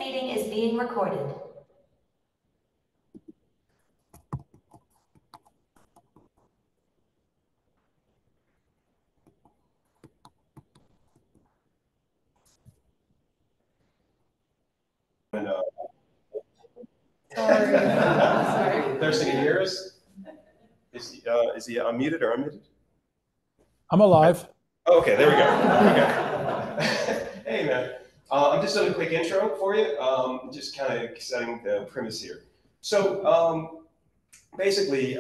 meeting is being recorded. And, Sorry. Thurston, can you hear us? Is he unmuted or unmuted? I'm alive. Oh, okay, there we go. Hey, man. I'm just doing a quick intro for you, just kind of setting the premise here. So basically,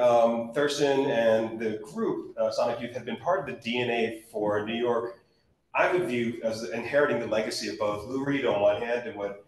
Thurston and the group, Sonic Youth, have been part of the DNA for New York. I would view as inheriting the legacy of both Lou Reed on one hand and what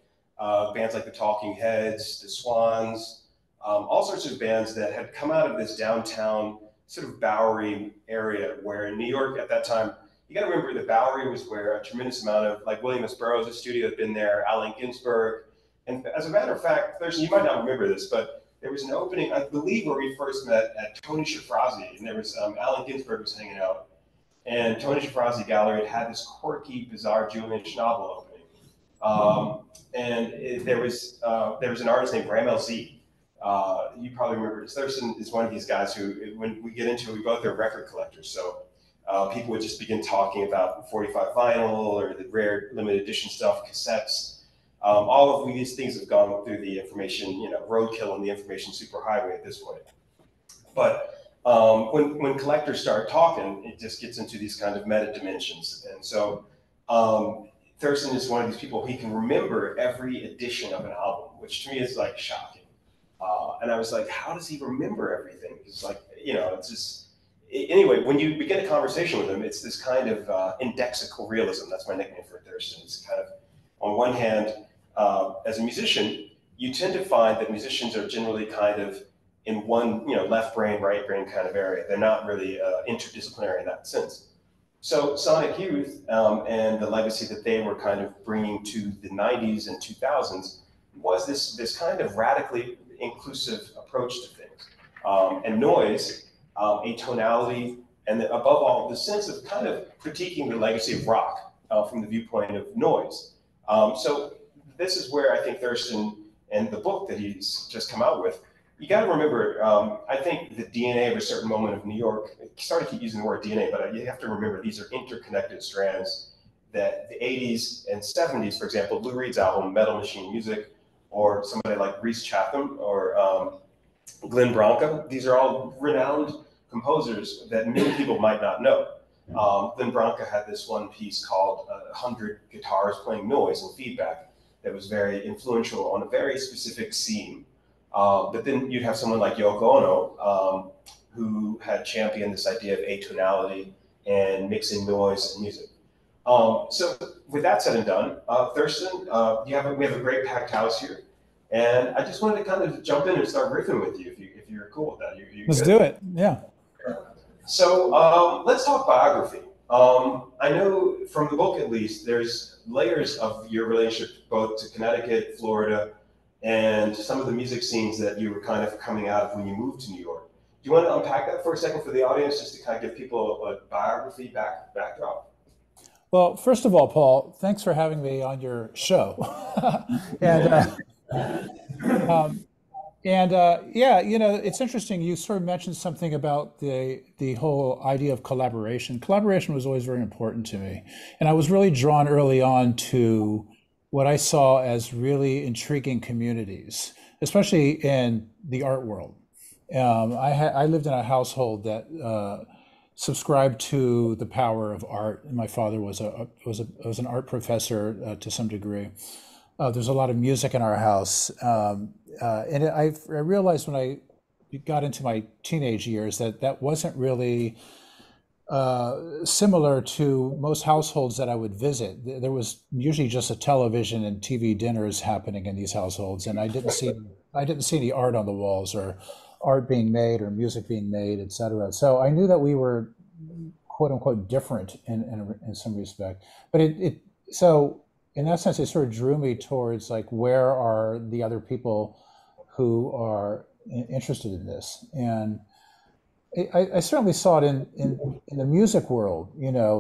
bands like the Talking Heads, the Swans, all sorts of bands that had come out of this downtown sort of Bowery area where in New York at that time, you got to remember the Bowery was where a tremendous amount of, like William S. Burroughs' studio had been there, Allen Ginsberg. And as a matter of fact, Thurston, you might not remember this, but there was an opening, I believe, where we first met at Tony Shafrazi, and there was Allen Ginsberg was hanging out. And Tony Shafrazi Gallery had this quirky, bizarre Jewish novel opening. There was an artist named Bram LZ. You probably remember this. Thurston is one of these guys who, when we get into it, we both are record collectors. So people would just begin talking about 45 vinyl or the rare limited edition stuff, cassettes. All of these things have gone through the information, roadkill and the information superhighway at this point. But when collectors start talking, it just gets into these kind of meta dimensions. And so Thurston is one of these people, he can remember every edition of an album, which to me is like shocking. And I was like, how does he remember everything? It's like, it's just, anyway, when you begin a conversation with him, it's this kind of indexical realism. That's my nickname for Thurston. It's kind of, on one hand, as a musician, you tend to find that musicians are generally kind of in one, left brain, right brain kind of area. They're not really interdisciplinary in that sense. So Sonic Youth and the legacy that they were kind of bringing to the 90s and 2000s was this kind of radically inclusive approach to things. And noise, atonality, and above all, the sense of kind of critiquing the legacy of rock from the viewpoint of noise. So this is where I think Thurston and the book that he's just come out with, you got to remember, I think the DNA of a certain moment of New York, sorry to keep using the word DNA, but you have to remember these are interconnected strands that the 80s and 70s, for example, Lou Reed's album, Metal Machine Music, or somebody like Reese Chatham or Glenn Branca, these are all renowned composers that many people might not know. Glenn Branca had this one piece called 100 Guitars Playing Noise and Feedback that was very influential on a very specific scene. But then you'd have someone like Yoko Ono, who had championed this idea of atonality and mixing noise and music. So with that said and done, Thurston, we have a great packed house here. And I just wanted to kind of jump in and start riffing with you if you're cool with that. Let's do it, yeah. So let's talk biography. I know from the book at least, there's layers of your relationship both to Connecticut, Florida, and some of the music scenes that you were kind of coming out of when you moved to New York. Do you want to unpack that for a second for the audience, just to kind of give people a biography backdrop? Well, first of all, Paul, thanks for having me on your show. Yeah, it's interesting. You sort of mentioned something about the whole idea of collaboration. Collaboration was always very important to me. And I was really drawn early on to what I saw as really intriguing communities, especially in the art world. I lived in a household that subscribed to the power of art. And my father was an art professor to some degree. There's a lot of music in our house. I realized when I got into my teenage years that wasn't really similar to most households that I would visit. There was usually just a television and TV dinners happening in these households, and I didn't see any art on the walls or art being made or music being made, etc. So I knew that we were quote unquote different in some respect. But so in that sense, it sort of drew me towards like, where are the other people who are interested in this? And I certainly saw it in the music world,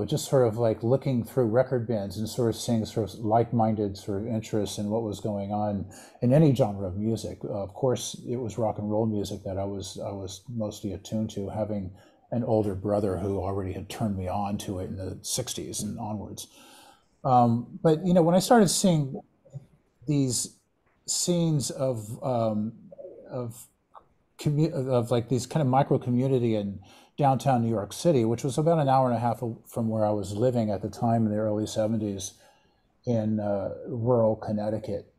just sort of like looking through record bins and sort of seeing sort of like-minded sort of interests in what was going on in any genre of music. Of course, it was rock and roll music that I was mostly attuned to, having an older brother who already had turned me on to it in the '60s and onwards. But when I started seeing these scenes of of like these kind of micro community in downtown New York City, which was about an hour and a half from where I was living at the time in the early '70s in rural Connecticut.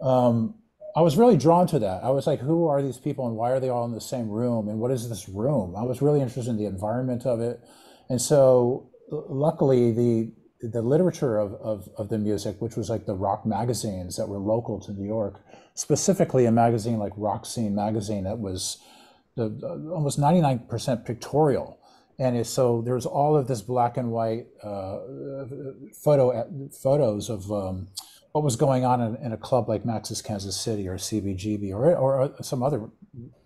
Um, I was really drawn to that. I was like, who are these people and why are they all in the same room? And what is this room? I was really interested in the environment of it. And so luckily the literature of the music, which was like the rock magazines that were local to New York, specifically a magazine like Rock Scene magazine that was almost 99% pictorial. So there's all of this black and white photos of what was going on in a club like Max's Kansas City or CBGB or some other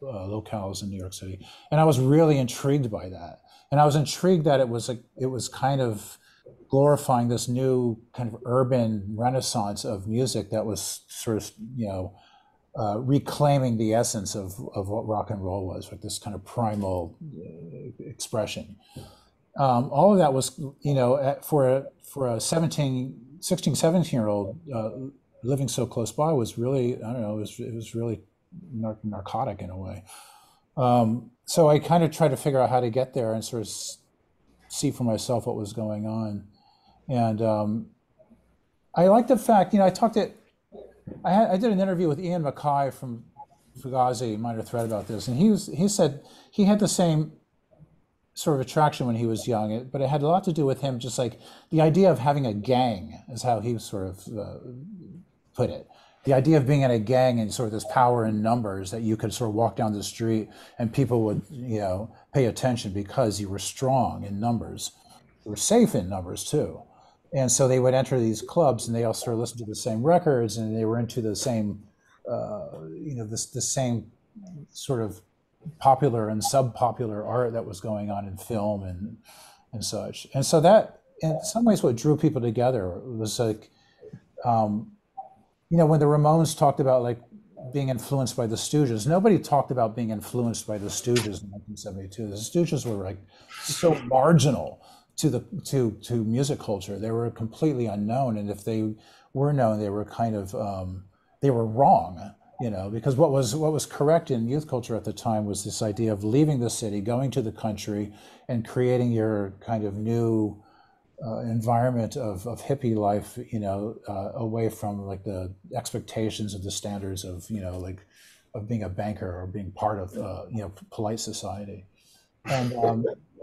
locales in New York City. And I was really intrigued by that. And I was intrigued that it was kind of glorifying this new kind of urban renaissance of music that was sort of, reclaiming the essence of what rock and roll was, like this kind of primal expression. All of that was, for a 16, 17 year old living so close by was really, I don't know, it was really narcotic in a way. So I kind of tried to figure out how to get there and sort of see for myself what was going on. And I like the fact, I did an interview with Ian Mackay from Fugazi, Minor Threat, about this, and he said he had the same sort of attraction when he was young, but it had a lot to do with him, just like the idea of having a gang, is how he sort of put it. The idea of being in a gang and sort of this power in numbers, that you could sort of walk down the street and people would, pay attention because you were strong in numbers. You were safe in numbers too. And so they would enter these clubs and they all sort of listened to the same records and they were into the same, the same sort of popular and sub-popular art that was going on in film and such. And so that, in some ways, what drew people together was like, when the Ramones talked about like being influenced by the Stooges, nobody talked about being influenced by the Stooges in 1972. The Stooges were like so marginal to music culture. They were completely unknown, and if they were known, they were kind of they were wrong, because what was correct in youth culture at the time was this idea of leaving the city, going to the country, and creating your kind of new environment of hippie life, away from like the expectations of the standards of like of being a banker or being part of polite society. And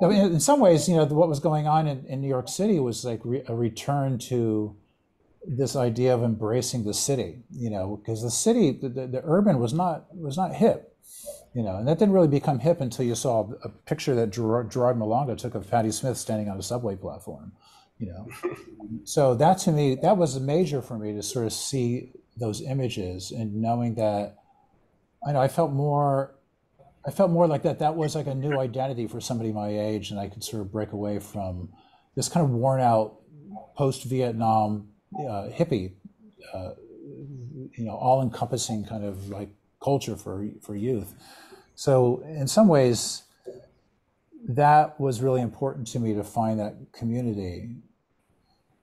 in some ways, what was going on in New York City was like a return to this idea of embracing the city, because the city, the urban was not hip, and that didn't really become hip until you saw a picture that Gerard Malanga took of Patti Smith standing on a subway platform, So that, to me, that was major for me to sort of see those images and knowing that, I felt more like that was like a new identity for somebody my age, and I could sort of break away from this kind of worn out post-Vietnam hippie, all-encompassing kind of like culture for youth. So in some ways, that was really important to me, to find that community.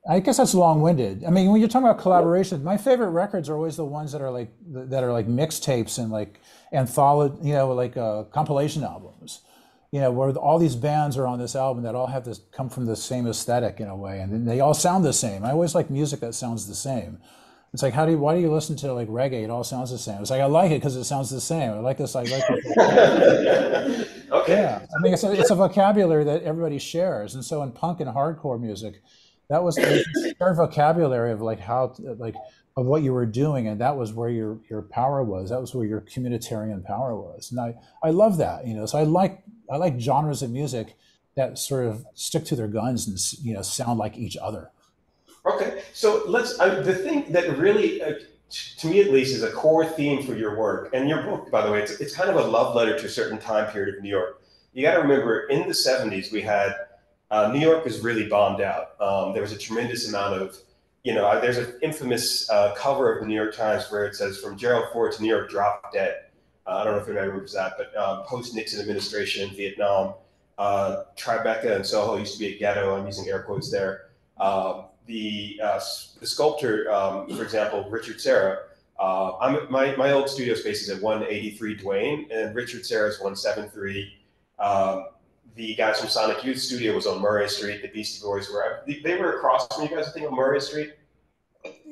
I guess that's long-winded. I mean, when you're talking about collaboration, my favorite records are always the ones that are like mixtapes and like anthology, like compilation albums, where all these bands are on this album that all have this come from the same aesthetic in a way, and then they all sound the same. I always like music that sounds the same. It's like, why do you listen to like reggae? It all sounds the same. It's like, I like it because it sounds the same. I like this. Okay. Yeah, I mean, it's a vocabulary that everybody shares, and so in punk and hardcore music, that was a shared vocabulary of like of what you were doing, and that was where your power was. That was where your communitarian power was, and I love that. So I like genres of music that sort of stick to their guns and sound like each other. Okay, so the thing that really, to me at least, is a core theme for your work, and your book, by the way, it's kind of a love letter to a certain time period of New York. you got to remember in the 70s, we had New York was really bombed out. There was a tremendous amount of, there's an infamous cover of the New York Times where it says, "From Gerald Ford to New York, drop dead." I don't know if anybody remembers that, but post-Nixon administration, Vietnam, Tribeca and Soho used to be a ghetto. I'm using air quotes there. The sculptor, for example, Richard Serra, my old studio space is at 183 Duane, and Richard Serra's 173. The guys from Sonic Youth Studio was on Murray Street. The Beastie Boys they were across from you guys, I think, on Murray Street.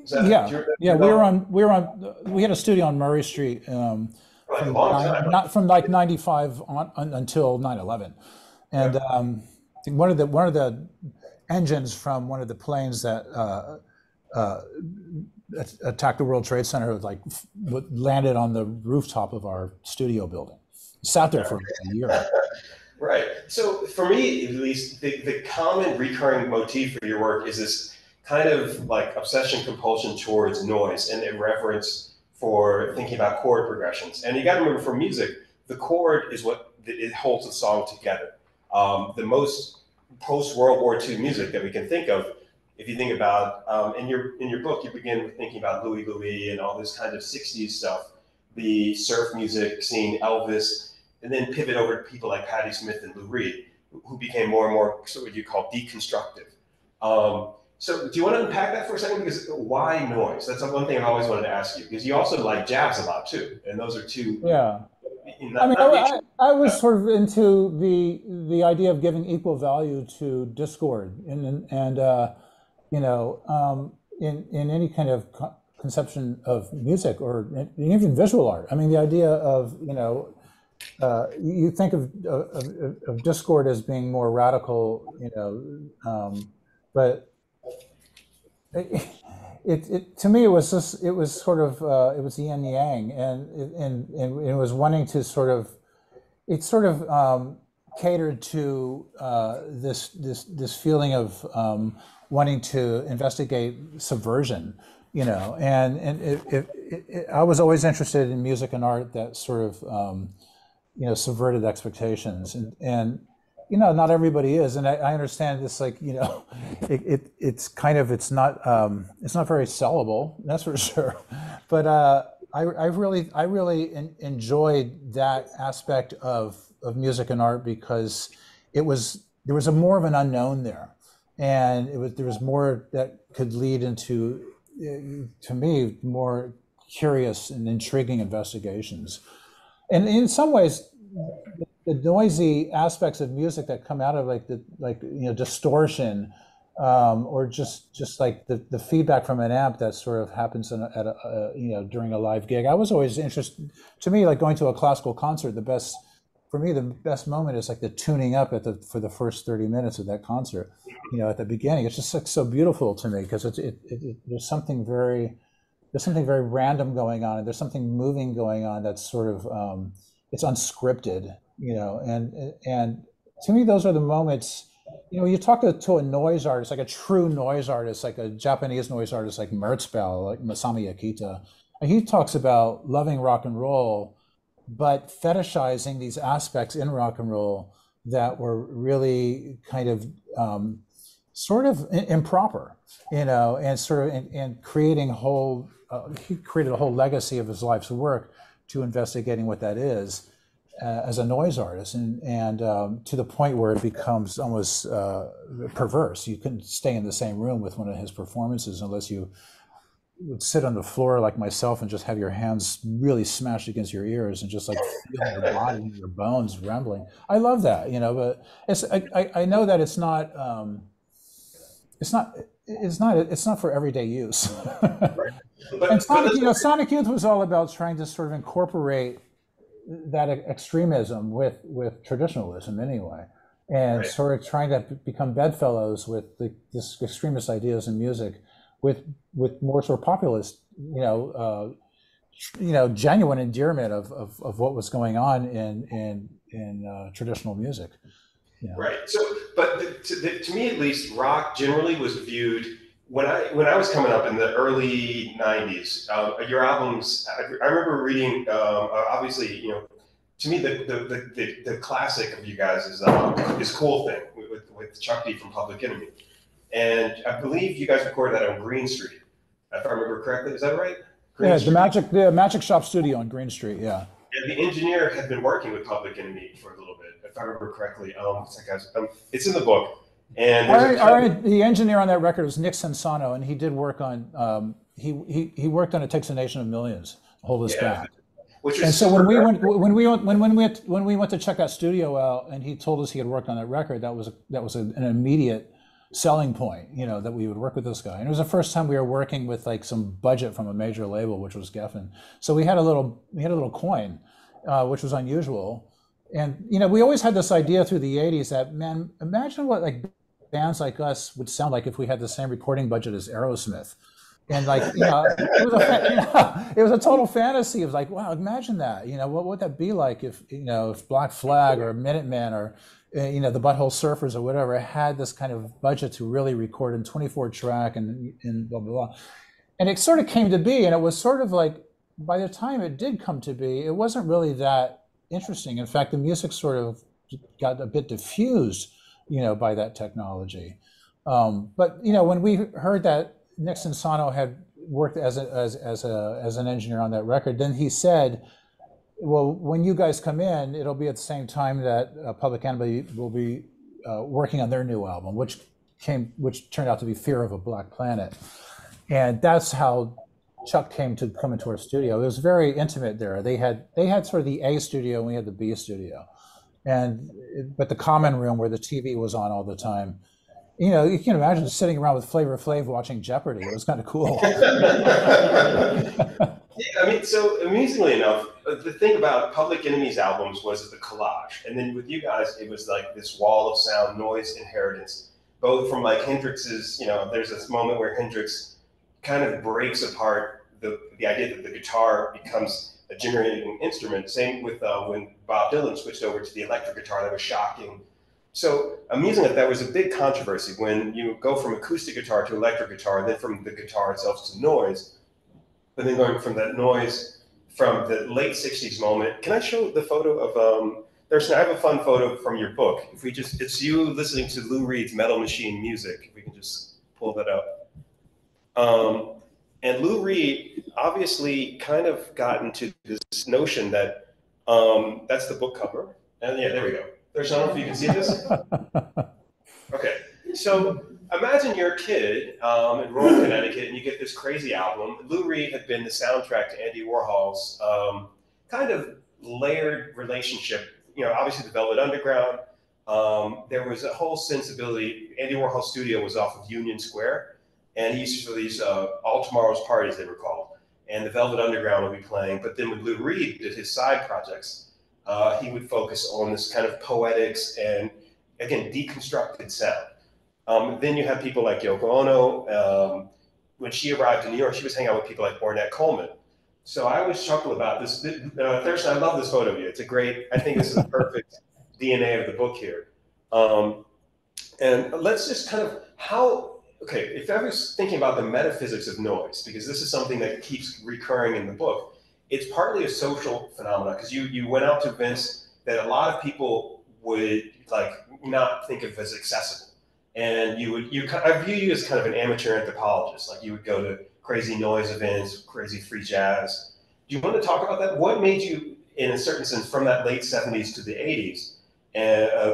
Yeah. We had a studio on Murray Street For like a long time. not from like 95 until 9/11, and I think one of the engines from one of the planes that attacked the World Trade Center landed on the rooftop of our studio building. Sat there for a year. Right. So for me, at least, the common recurring motif for your work is this kind of like obsession compulsion towards noise and irreverence for thinking about chord progressions. And you got to remember, for music, the chord is what it holds the song together. The most post-World War II music that we can think of, if you think about, in your book, you begin with thinking about Louie Louie and all this kind of 60s stuff, the surf music, seeing Elvis, and then pivot over to people like Patti Smith and Lou Reed, who became more and more sort of what you call deconstructive. So do you want to unpack that for a second? Because why noise? That's one thing I always wanted to ask you, because you also like jazz a lot too, and those are two. Yeah. I was sort of into the idea of giving equal value to discord, in any kind of conception of music or even visual art. I mean, the idea of you think of discord as being more radical, but it to me it was sort of it was yin yang, and it was wanting to sort of catered to this feeling of wanting to investigate subversion, and I was always interested in music and art that sort of subverted expectations, and not everybody is, and I understand this, it's not very sellable, that's for sure, but I really enjoyed that aspect of music and art, because there was more of an unknown there, and there was more that could lead into, to me, more curious and intriguing investigations. And in some ways, the noisy aspects of music that come out of distortion, or just like the feedback from an amp that sort of happens during a live gig. I was always interested. To me, like going to a classical concert, the best moment is like the tuning up for the first 30 minutes of that concert. At the beginning, it's just like so beautiful to me, because there's something very random going on, and there's something moving going on that's sort of it's unscripted, and to me those are the moments. You talk to a noise artist, like a true noise artist, like a Japanese noise artist like Merzbow, like Masami Akita, and he talks about loving rock and roll, but fetishizing these aspects in rock and roll that were really kind of sort of improper, and sort of and creating he created a whole legacy of his life's work to investigating what that is as a noise artist, and to the point where it becomes almost perverse. You couldn't stay in the same room with one of his performances unless you would sit on the floor like myself and just have your hands really smashed against your ears and just like feel your body and your bones trembling. I love that, but I know that it's not for everyday use. Right. And Sonic Youth was all about trying to sort of incorporate that extremism with traditionalism anyway, and right. sort of trying to become bedfellows with this extremist ideas in music, with more sort of populist, genuine endearment of what was going on in traditional music. Right. So, but to me at least, rock generally was viewed, when I was coming up in the early '90s. Your albums, I remember reading, obviously, to me, the classic of you guys is Cool Thing with Chuck D from Public Enemy. And I believe you guys recorded that on Green Street, if I remember correctly. Is that right? Green Street? The Magic Shop Studio on Green Street, yeah. And the engineer had been working with Public Enemy for a little bit, if I remember correctly. It's in the book. And the engineer on that record was Nick Sensano, and he did work on he worked on It Takes a Nation of Millions, Hold Us Back. And so when we went to check that studio out, and he told us he had worked on that record, that was an immediate selling point, you know, that we would work with this guy. And it was the first time we were working with like some budget from a major label, which was Geffen. So we had a little coin, which was unusual. And you know, we always had this idea through the '80s that, man, imagine what like bands like us would sound like if we had the same recording budget as Aerosmith. And like, you know, it was a total fantasy. It was like, wow, imagine that. You know, what would that be like if, you know, if Black Flag or Minutemen or, you know, the Butthole Surfers or whatever had this kind of budget to really record in 24 track and blah, blah, blah. And it sort of came to be, and it was sort of like, by the time it did come to be, it wasn't really that interesting. In fact, the music sort of got a bit diffused, you know, by that technology. But, you know, when we heard that Nick Sensano had worked as an engineer on that record, then he said, well, when you guys come in, it'll be at the same time that Public Enemy will be working on their new album, which turned out to be Fear of a Black Planet. And that's how Chuck came into our studio. It was very intimate there. They had sort of the A studio and we had the B studio. But the common room where the TV was on all the time, you know, you can imagine sitting around with Flavor Flav watching Jeopardy. It was kind of cool. Yeah, I mean, so amusingly enough, the thing about Public Enemy's albums was the collage. And then with you guys, it was like this wall of sound, noise, inheritance, both from like Hendrix's, you know, there's this moment where Hendrix kind of breaks apart the idea that the guitar becomes a generating instrument. Same with when Bob Dylan switched over to the electric guitar, that was shocking. So amusingly, that was a big controversy when you go from acoustic guitar to electric guitar, and then from the guitar itself to noise, but then going from that noise from the late 60s moment. Can I show the photo of, Thurston, I have a fun photo from your book. If we just, it's you listening to Lou Reed's Metal Machine music. If we can just pull that up. And Lou Reed obviously kind of got into this notion that, that's the book cover. And yeah, there we go. Thurston, I don't know if you can see this. Okay, so imagine you're a kid in rural Connecticut and you get this crazy album. Lou Reed had been the soundtrack to Andy Warhol's kind of layered relationship. You know, obviously the Velvet Underground. There was a whole sensibility. Andy Warhol's studio was off of Union Square, and he used to release All Tomorrow's Parties, they were called. And the Velvet Underground would be playing. But then when Lou Reed did his side projects, he would focus on this kind of poetics and, again, deconstructed sound. Then you have people like Yoko Ono. When she arrived in New York, she was hanging out with people like Ornette Coleman. So I always chuckle about this. Thurston, I love this photo of you. It's a great, I think this is the perfect DNA of the book here. And let's just kind of okay, if I was thinking about the metaphysics of noise, because this is something that keeps recurring in the book, it's partly a social phenomenon, because you went out to events that a lot of people would like not think of as accessible. And I view you as kind of an amateur anthropologist. Like you would go to crazy noise events, crazy free jazz. Do you want to talk about that? What made you, in a certain sense, from that late 70s to the 80s,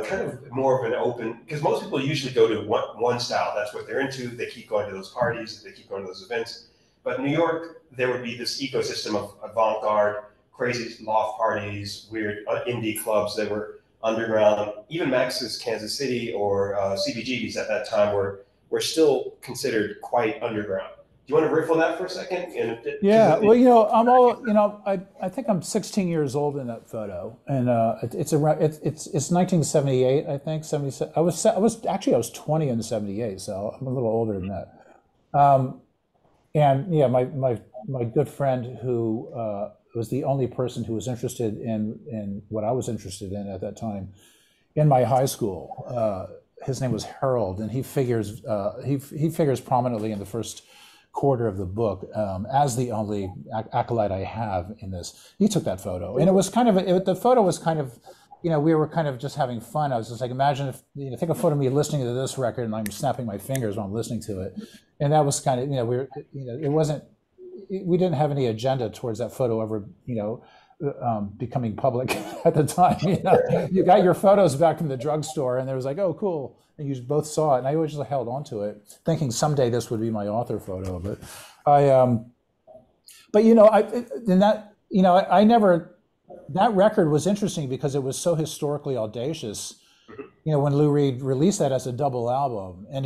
kind of more of an open, because most people usually go to one style. That's what they're into. They keep going to those parties, they keep going to those events. But in New York, there would be this ecosystem of avant-garde, crazy loft parties, weird indie clubs that were underground. Even Max's Kansas City or CBGB's at that time were still considered quite underground. Do you want to riff on that for a second? Yeah, well, you know, I think I'm 16 years old in that photo, and it's 1978, I think, 77. I was 20 in '78, so I'm a little older than that. And yeah, my good friend who was the only person who was interested in what I was interested in at that time in my high school. His name was Harold, and he figures prominently in the first quarter of the book as the only acolyte I have in this. He took that photo, and it was kind of the photo was kind of, we were kind of just having fun. I was just like, imagine if take a photo of me listening to this record and I'm snapping my fingers while I'm listening to it, and that was kind of it wasn't, we didn't have any agenda towards that photo ever becoming public at the time. You got your photos back from the drugstore, and there was like, oh, cool. And you both saw it, and I always just held on to it, thinking someday this would be my author photo. But I never. That record was interesting because it was so historically audacious. When Lou Reed released that as a double album, and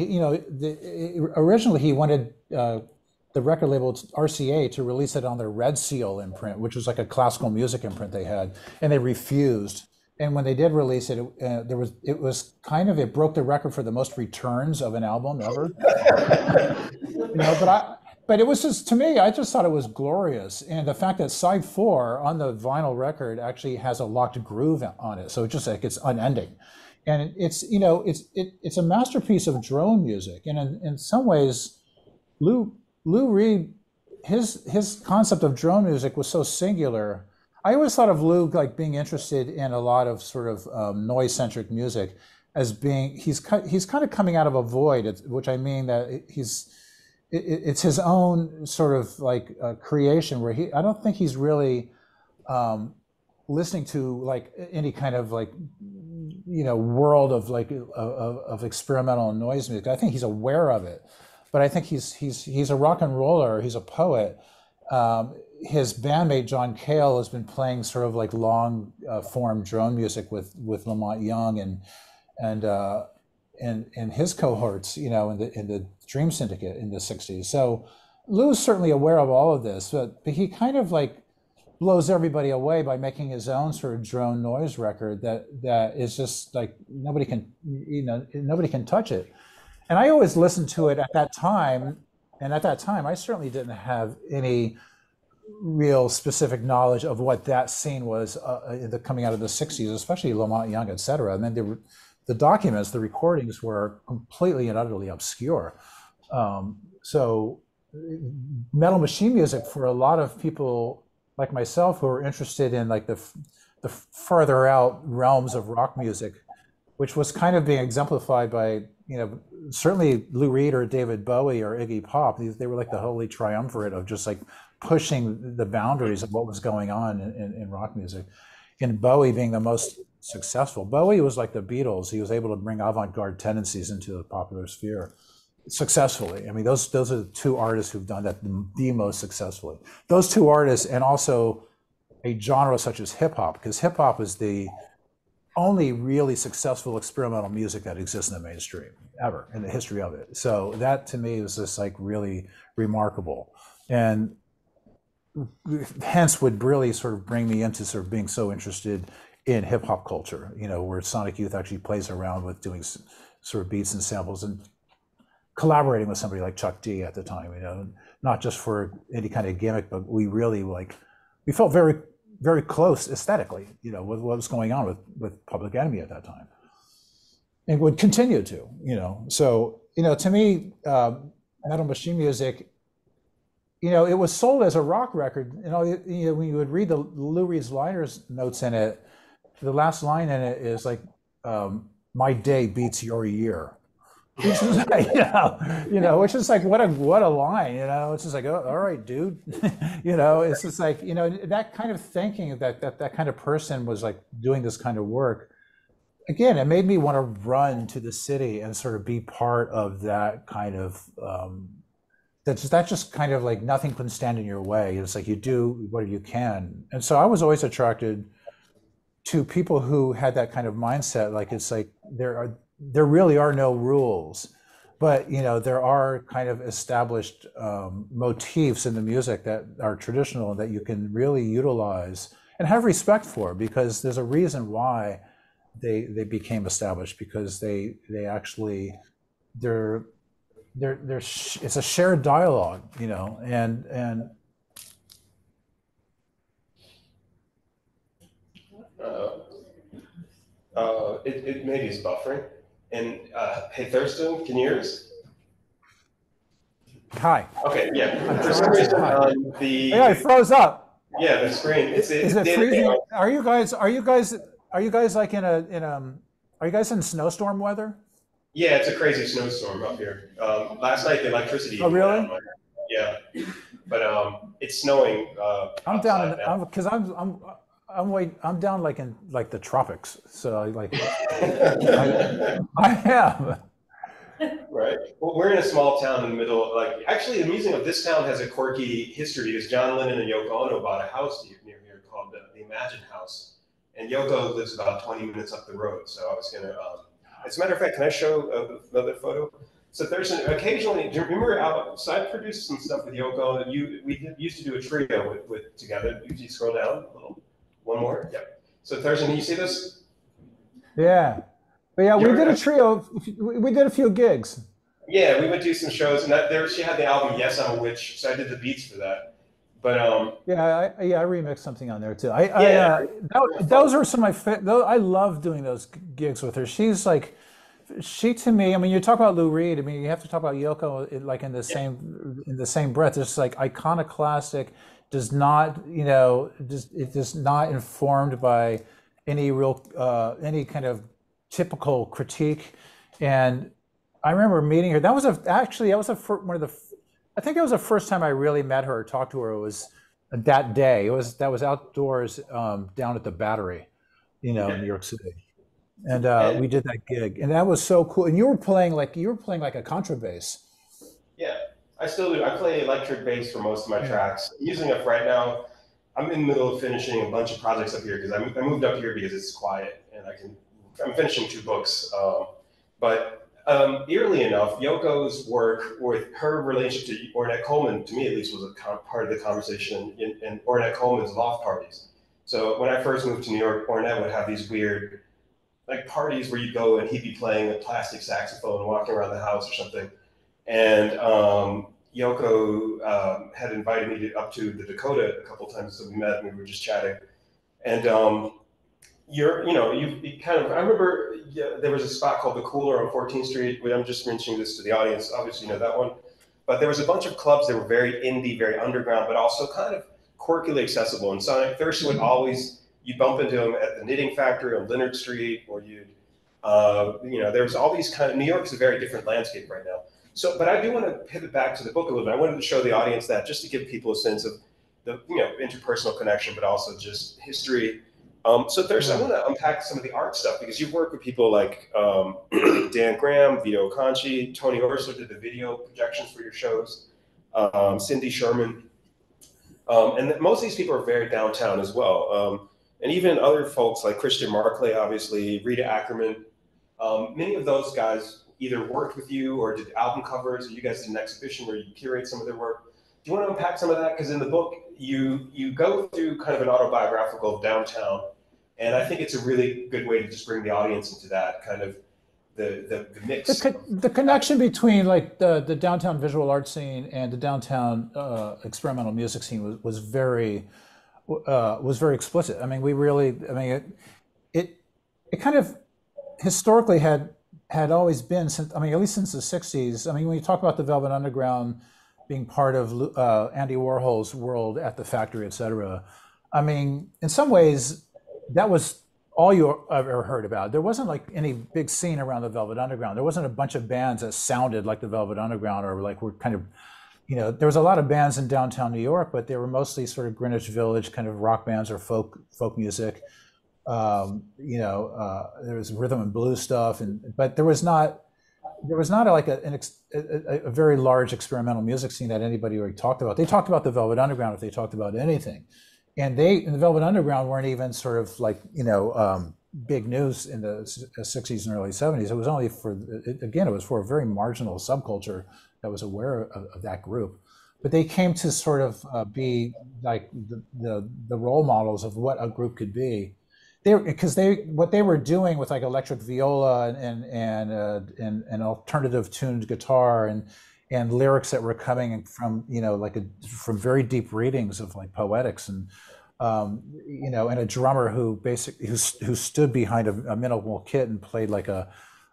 originally he wanted the record label RCA to release it on their Red Seal imprint, which was like a classical music imprint they had, and they refused. And when they did release it, it broke the record for the most returns of an album ever. But it was just, to me, I just thought it was glorious. And the fact that side 4 on the vinyl record actually has a locked groove on it. So it's just like, it's unending. And it's a masterpiece of drone music. And in some ways, Lou Reed, his concept of drone music was so singular. I always thought of Lou like being interested in a lot of sort of noise-centric music as being, he's kind of coming out of a void, which I mean that it's his own sort of like creation where I don't think he's really listening to like any kind of like, world of like of experimental noise music. I think he's aware of it, but I think he's a rock and roller. He's a poet. His bandmate John Cale has been playing sort of like long form drone music with Lamont Young and his cohorts, in the Dream Syndicate in the 60s. So Lou's certainly aware of all of this, but he kind of like blows everybody away by making his own sort of drone noise record that is just like nobody can touch it. And I always listened to it at that time, and at that time I certainly didn't have any real specific knowledge of what that scene was coming out of the 60s, especially Lamont Young, et cetera. And then the documents, the recordings were completely and utterly obscure. So metal machine music, for a lot of people like myself who are interested in like the farther out realms of rock music, which was kind of being exemplified by, certainly Lou Reed or David Bowie or Iggy Pop. They were like the holy triumvirate of just like pushing the boundaries of what was going on in rock music. And Bowie being the most successful. Bowie was like the Beatles. He was able to bring avant-garde tendencies into the popular sphere successfully. I mean, those are the two artists who've done that the most successfully. Those two artists, and also a genre such as hip hop, because hip hop is the only really successful experimental music that exists in the mainstream ever in the history of it. So that to me was just like really remarkable, and hence would really sort of bring me into sort of being so interested in hip hop culture, where Sonic Youth actually plays around with doing sort of beats and samples and collaborating with somebody like Chuck D at the time, not just for any kind of gimmick, but we really we felt very, very close aesthetically, with what was going on with Public Enemy at that time, and would continue to, So, to me, metal machine music, it was sold as a rock record. When you would read the Lou Reed's liners notes in it, the last line in it is like, "My day beats your year," which is like, which is like what a line. It's just like, oh, all right, dude. It's just like that kind of thinking that kind of person was like doing this kind of work. Again, it made me want to run to the city and sort of be part of that kind of. That's just kind of like nothing can stand in your way. It's like you do what you can. And so I was always attracted to people who had that kind of mindset. Like it's like there really are no rules, but there are kind of established motifs in the music that are traditional that you can really utilize and have respect for, because there's a reason why they became established, because they actually it's a shared dialogue, and it maybe is buffering. And hey, Thurston, can you hear us? hi. Okay, yeah. I'm For some trying to say reason hi. on the Yeah, it froze up. yeah, the screen Is it's it the freezing? Are you guys like are you guys in snowstorm weather? yeah, it's a crazy snowstorm up here. Last night the electricity Oh, even went out. really? Yeah, but it's snowing I'm down outside in now. because I'm down like in like the tropics. So like I I am. Right. Well, we're in a small town in the middle. Like, actually, the music of this town has a quirky history because John Lennon and Yoko Ono bought a house near here called the Imagine House, and Yoko lives about 20 minutes up the road. So I was gonna. As a matter of fact, can I show another photo? So there's occasionally. Do you remember? So I produced some stuff with Yoko. Used to do a trio with together. If you scroll down a little, one more. Yep. So Thurston, can you see this? Yeah. But yeah, we did a You're, trio. We did a few gigs. Yeah, we would do some shows, and there she had the album "Yes, I'm a Witch," so I did the beats for that. But Yeah, I remixed something on there too. yeah, Those are some of those, I love doing those gigs with her. She to me. I mean, you talk about Lou Reed. I mean, you have to talk about Yoko like in the same breath. It's like iconoclastic. Does not it is not informed by any kind of typical critique. And I remember meeting her. One of the. I think it was the first time I really met her or talked to her. It was that day. That was outdoors down at the Battery, in New York City, and and we did that gig, and that was so cool. And you were playing like a contrabass. yeah, I still do. I play electric bass for most of my tracks. I'm using it right now. I'm in the middle of finishing a bunch of projects up here because I moved up here because it's quiet and I'm finishing 2 books. But eerily enough, Yoko's work with her relationship to Ornette Coleman, to me at least, was a part of the conversation in Ornette Coleman's loft parties. So when I first moved to New York, Ornette would have these weird like parties where you go and he'd be playing a plastic saxophone, walking around the house or something. And Yoko had invited me up to the Dakota a couple times, so we met and we were just chatting. And you kind of, I remember there was a spot called the Cooler on 14th Street. I'm just mentioning this to the audience, obviously you know that one. But there was a bunch of clubs that were very indie, very underground, but also kind of quirkily accessible. And so Thurston would always, you bump into him at the Knitting Factory on Leonard Street, or there's all these kind of, New York's a very different landscape right now. So, but I do want to pivot back to the book a little bit. I wanted to show the audience that just to give people a sense of the interpersonal connection, but also just history. So Thurston, I want to unpack some of the art stuff because you've worked with people like Dan Graham, Vito Conchi, Tony Orsler did the video projections for your shows, Cindy Sherman, and most of these people are very downtown as well. And even other folks like Christian Marclay, obviously, Rita Ackerman. Many of those guys either worked with you or did album covers, or you guys did an exhibition where you curate some of their work. Do you want to unpack some of that? Because in the book, you go through kind of an autobiographical downtown, and I think it's a really good way to just bring the audience into that kind of the mix. The connection between like the downtown visual art scene and the downtown experimental music scene was very explicit. I mean, it kind of historically had always been since, I mean, at least since the 60s. I mean, when you talk about the Velvet Underground being part of Andy Warhol's world at the Factory, et cetera, I mean, in some ways, that was all you ever heard about. There wasn't like any big scene around the Velvet Underground. There wasn't a bunch of bands that sounded like the Velvet Underground or like were kind of, there was a lot of bands in downtown New York, but they were mostly sort of Greenwich Village kind of rock bands or folk music. There was rhythm and blues stuff, but there was not like a very large experimental music scene that anybody really talked about. They talked about the Velvet Underground if they talked about anything, and the Velvet Underground weren't even sort of like big news in the 60s and early 70s. It was only it was for a very marginal subculture that was aware of that group. But they came to sort of be like the role models of what a group could be. What they were doing with like electric viola and alternative tuned guitar and lyrics that were coming from from very deep readings of like poetics and and a drummer who stood behind a minimal kit and played like a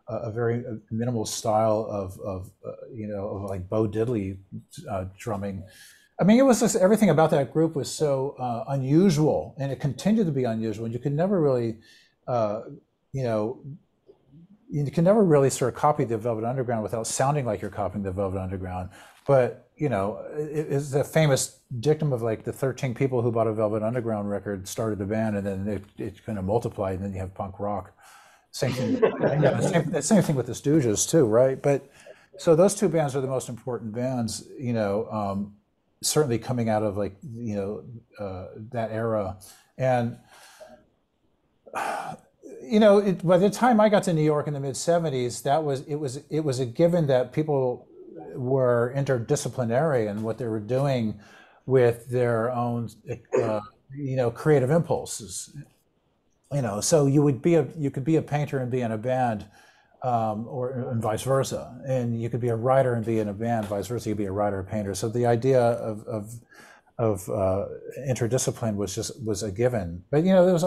a very minimal style of of like Bo Diddley drumming. I mean, it was just everything about that group was so unusual, and it continued to be unusual. And you could never really, you know, you can never really sort of copy the Velvet Underground without sounding like you're copying the Velvet Underground. But it's a famous dictum of like the 13 people who bought a Velvet Underground record started a band, and then it kind of multiplied, and then you have punk rock. Same thing. Same thing with the Stooges too, right? But so those two bands are the most important bands, certainly coming out of like that era, and by the time I got to New York in the mid '70s, it was a given that people were interdisciplinary in what they were doing with their own creative impulses. So you could be a painter and be in a band, and vice versa, and you could be a writer and be in a band, vice versa. You could be a writer or painter. So the idea of interdiscipline was a given. But there was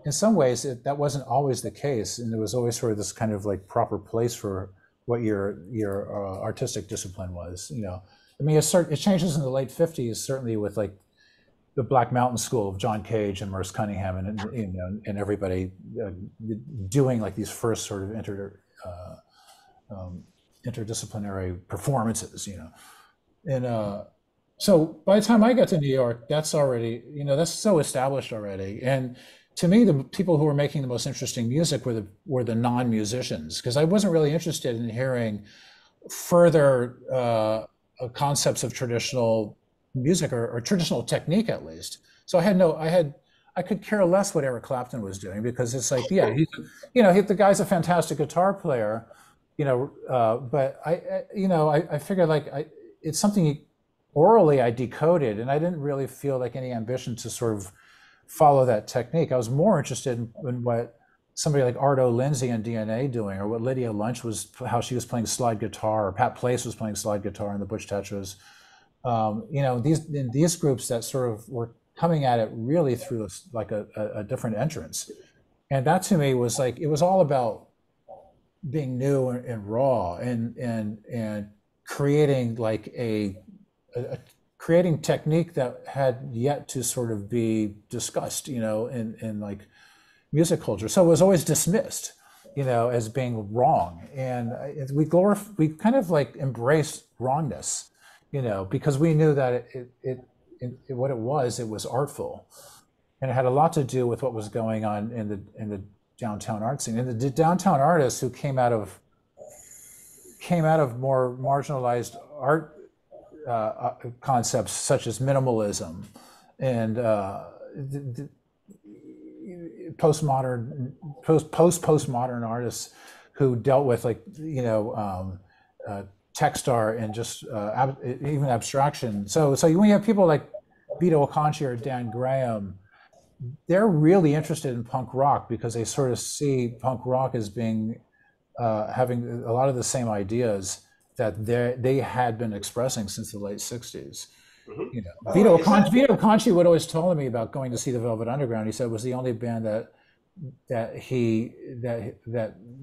in some ways that wasn't always the case, and there was always sort of this kind of like proper place for what your artistic discipline was. I mean, it changes in the late '50s, certainly with like the Black Mountain School of John Cage and Merce Cunningham, and everybody doing like these first sort of interdisciplinary performances. And so by the time I got to New York, that's already that's so established already. And to me, the people who were making the most interesting music were the non-musicians, because I wasn't really interested in hearing further concepts of traditional music or traditional technique, at least. So I could care less what Eric Clapton was doing, because it's like, yeah, the guy's a fantastic guitar player, but I figured like it's something orally I decoded, and I didn't really feel like any ambition to sort of follow that technique. I was more interested in what somebody like Ardo Lindsay and DNA doing, or what Lydia Lunch how she was playing slide guitar, or Pat Place was playing slide guitar in the Butch Tetras. These groups that sort of were coming at it really through like a different entrance, and that to me was like, it was all about being new and raw, and creating like creating technique that had yet to sort of be discussed, in like music culture. So it was always dismissed, as being wrong, and we kind of like embraced wrongness. Because we knew that what it was artful, and it had a lot to do with what was going on in the downtown art scene. And the downtown artists who came out of more marginalized art concepts such as minimalism and postmodern artists who dealt with like text art and just even abstraction. So when you have people like Vito Acconci or Dan Graham, they're really interested in punk rock because they sort of see punk rock as being having a lot of the same ideas that they had been expressing since the late '60s. Mm-hmm. Vito Acconci would always tell me about going to see the Velvet Underground. He said it was the only band that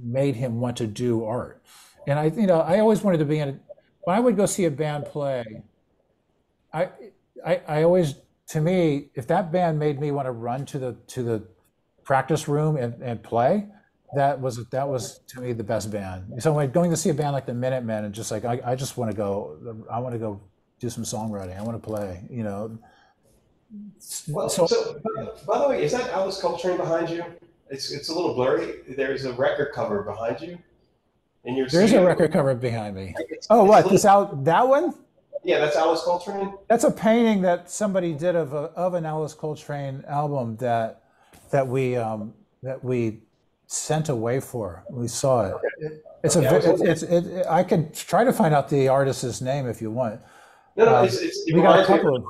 made him want to do art. And I always wanted to be in it. When I would go see a band play, I always, to me, if that band made me want to run to the practice room and play, that was to me the best band. So when going to see a band like the Minutemen, and just like I just want to go, I want to go do some songwriting. I want to play. Well, so by the way, is that Alice Coltrane behind you? It's a little blurry. There's a record cover behind you. There's a record cover behind me. What? That one? Yeah, that's Alice Coltrane. That's a painting that somebody did of an Alice Coltrane album that we sent away for. We saw it. Okay. I can try to find out the artist's name if you want. No, it we got a couple of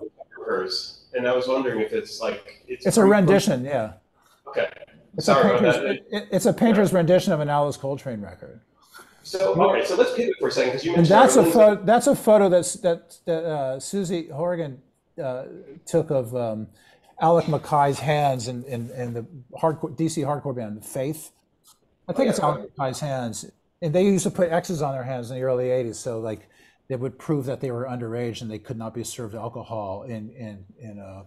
hers, and I was wondering if it's like it's a rendition. Yeah. Okay. It's a painter's rendition of an Alice Coltrane record. So let's pivot for a second, because you mentioned. And that's a photo that Susie Horgan took of Alec Mackay's hands in the DC hardcore band Faith. I think it's Alec Mackay's hands And they used to put X's on their hands in the early 80s, so like they would prove that they were underage and they could not be served alcohol in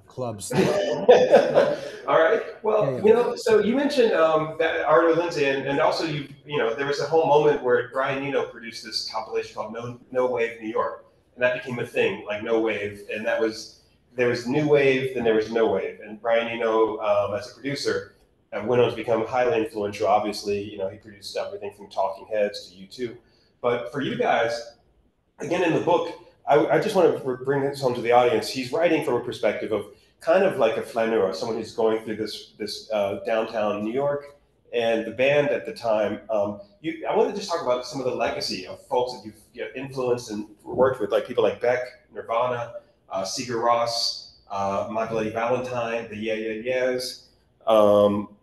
clubs. All right. Yeah, Well, yeah. so you mentioned that Arto Lindsay, and also there was a whole moment where Brian Eno produced this compilation called No Wave New York, and that became a thing, like No Wave, and there was New Wave, then there was No Wave, and Brian Eno, as a producer, went on to become highly influential. Obviously, he produced everything from Talking Heads to U2. But for you guys, again in the book, I just want to bring this home to the audience. He's writing from a perspective of kind of like a flaneur, someone who's going through this downtown New York, and the band at the time. I want to just talk about some of the legacy of folks that you've influenced and worked with, like people like Beck, Nirvana, Sigur Rós, My Bloody Valentine, the Yeah Yeah Yeahs.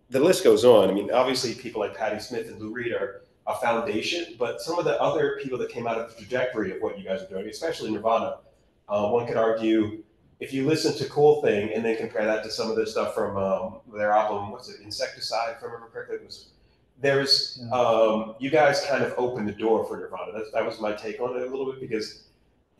The list goes on. I mean, obviously people like Patti Smith and Lou Reed are a foundation, but some of the other people that came out of the trajectory of what you guys are doing, especially Nirvana, one could argue if you listen to Cool Thing and then compare that to some of the stuff from their album, what's it, Insecticide, if I remember correctly, you guys kind of opened the door for Nirvana. That was my take on it a little bit, because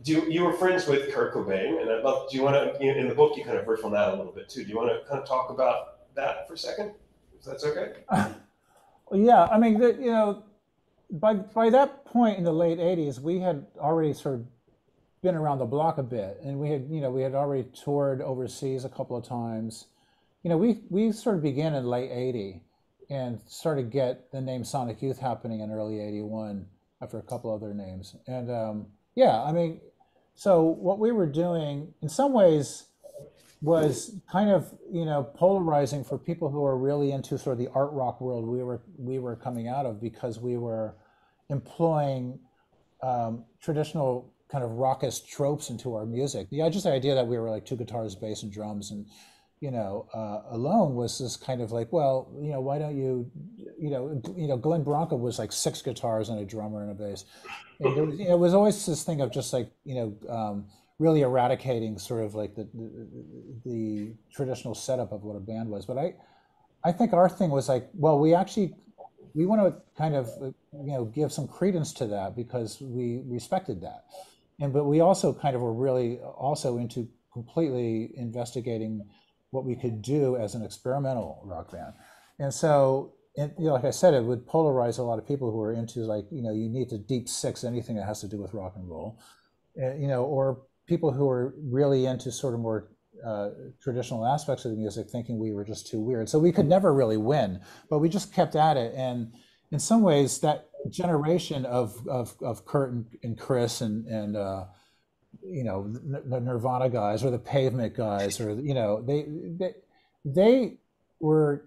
you were friends with Kurt Cobain, and do you want to, in the book, you kind of riff on that a little bit too. Do you want to kind of talk about that for a second? If that's okay. Well, yeah, I mean, by that point in the late 80s, we had already sort of been around the block a bit, and we had already toured overseas a couple of times. We sort of began in late 80 and started to get the name Sonic Youth happening in early 81 after a couple other names. And yeah, I mean, so what we were doing in some ways was kind of polarizing for people who are really into sort of the art rock world we were coming out of, because we were employing traditional kind of raucous tropes into our music. Just the idea that we were like two guitars, bass, and drums, and alone was this kind of like, well, why don't Glenn Branca was like six guitars and a drummer and a bass, and there was, it was always this thing of just like really eradicating sort of like the traditional setup of what a band was. But I think our thing was like, well, we want to kind of give some credence to that because we respected that, but we also kind of were really also into completely investigating what we could do as an experimental rock band. And so, like I said, it would polarize a lot of people who are into like, you need to deep six anything that has to do with rock and roll, or people who are really into sort of more traditional aspects of the music, thinking we were just too weird. So we could never really win, but we just kept at it. And in some ways, that generation of Kurt and Chris and the Nirvana guys or the Pavement guys, or they were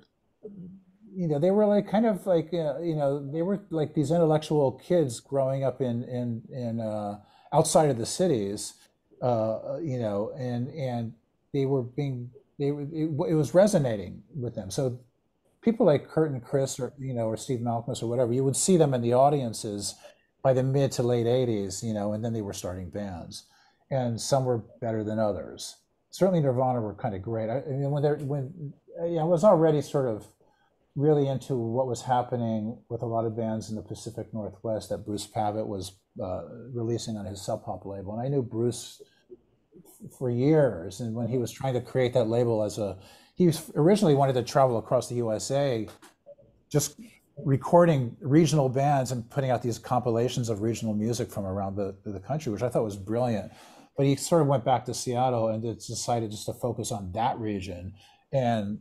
they were like kind of like they were like these intellectual kids growing up in outside of the cities, and they were it was resonating with them. So people like Kurt and Chris, or Steve Malkmus or whatever, you would see them in the audiences by the mid to late 80s, and then they were starting bands, and some were better than others. Certainly Nirvana were kind of great. I mean, I was already sort of really into what was happening with a lot of bands in the Pacific Northwest that Bruce Pavitt was releasing on his Sub Pop label. And I knew Bruce for years, and when he was trying to create that label he originally wanted to travel across the USA just recording regional bands and putting out these compilations of regional music from around the country, which I thought was brilliant. But he sort of went back to Seattle and decided just to focus on that region. And,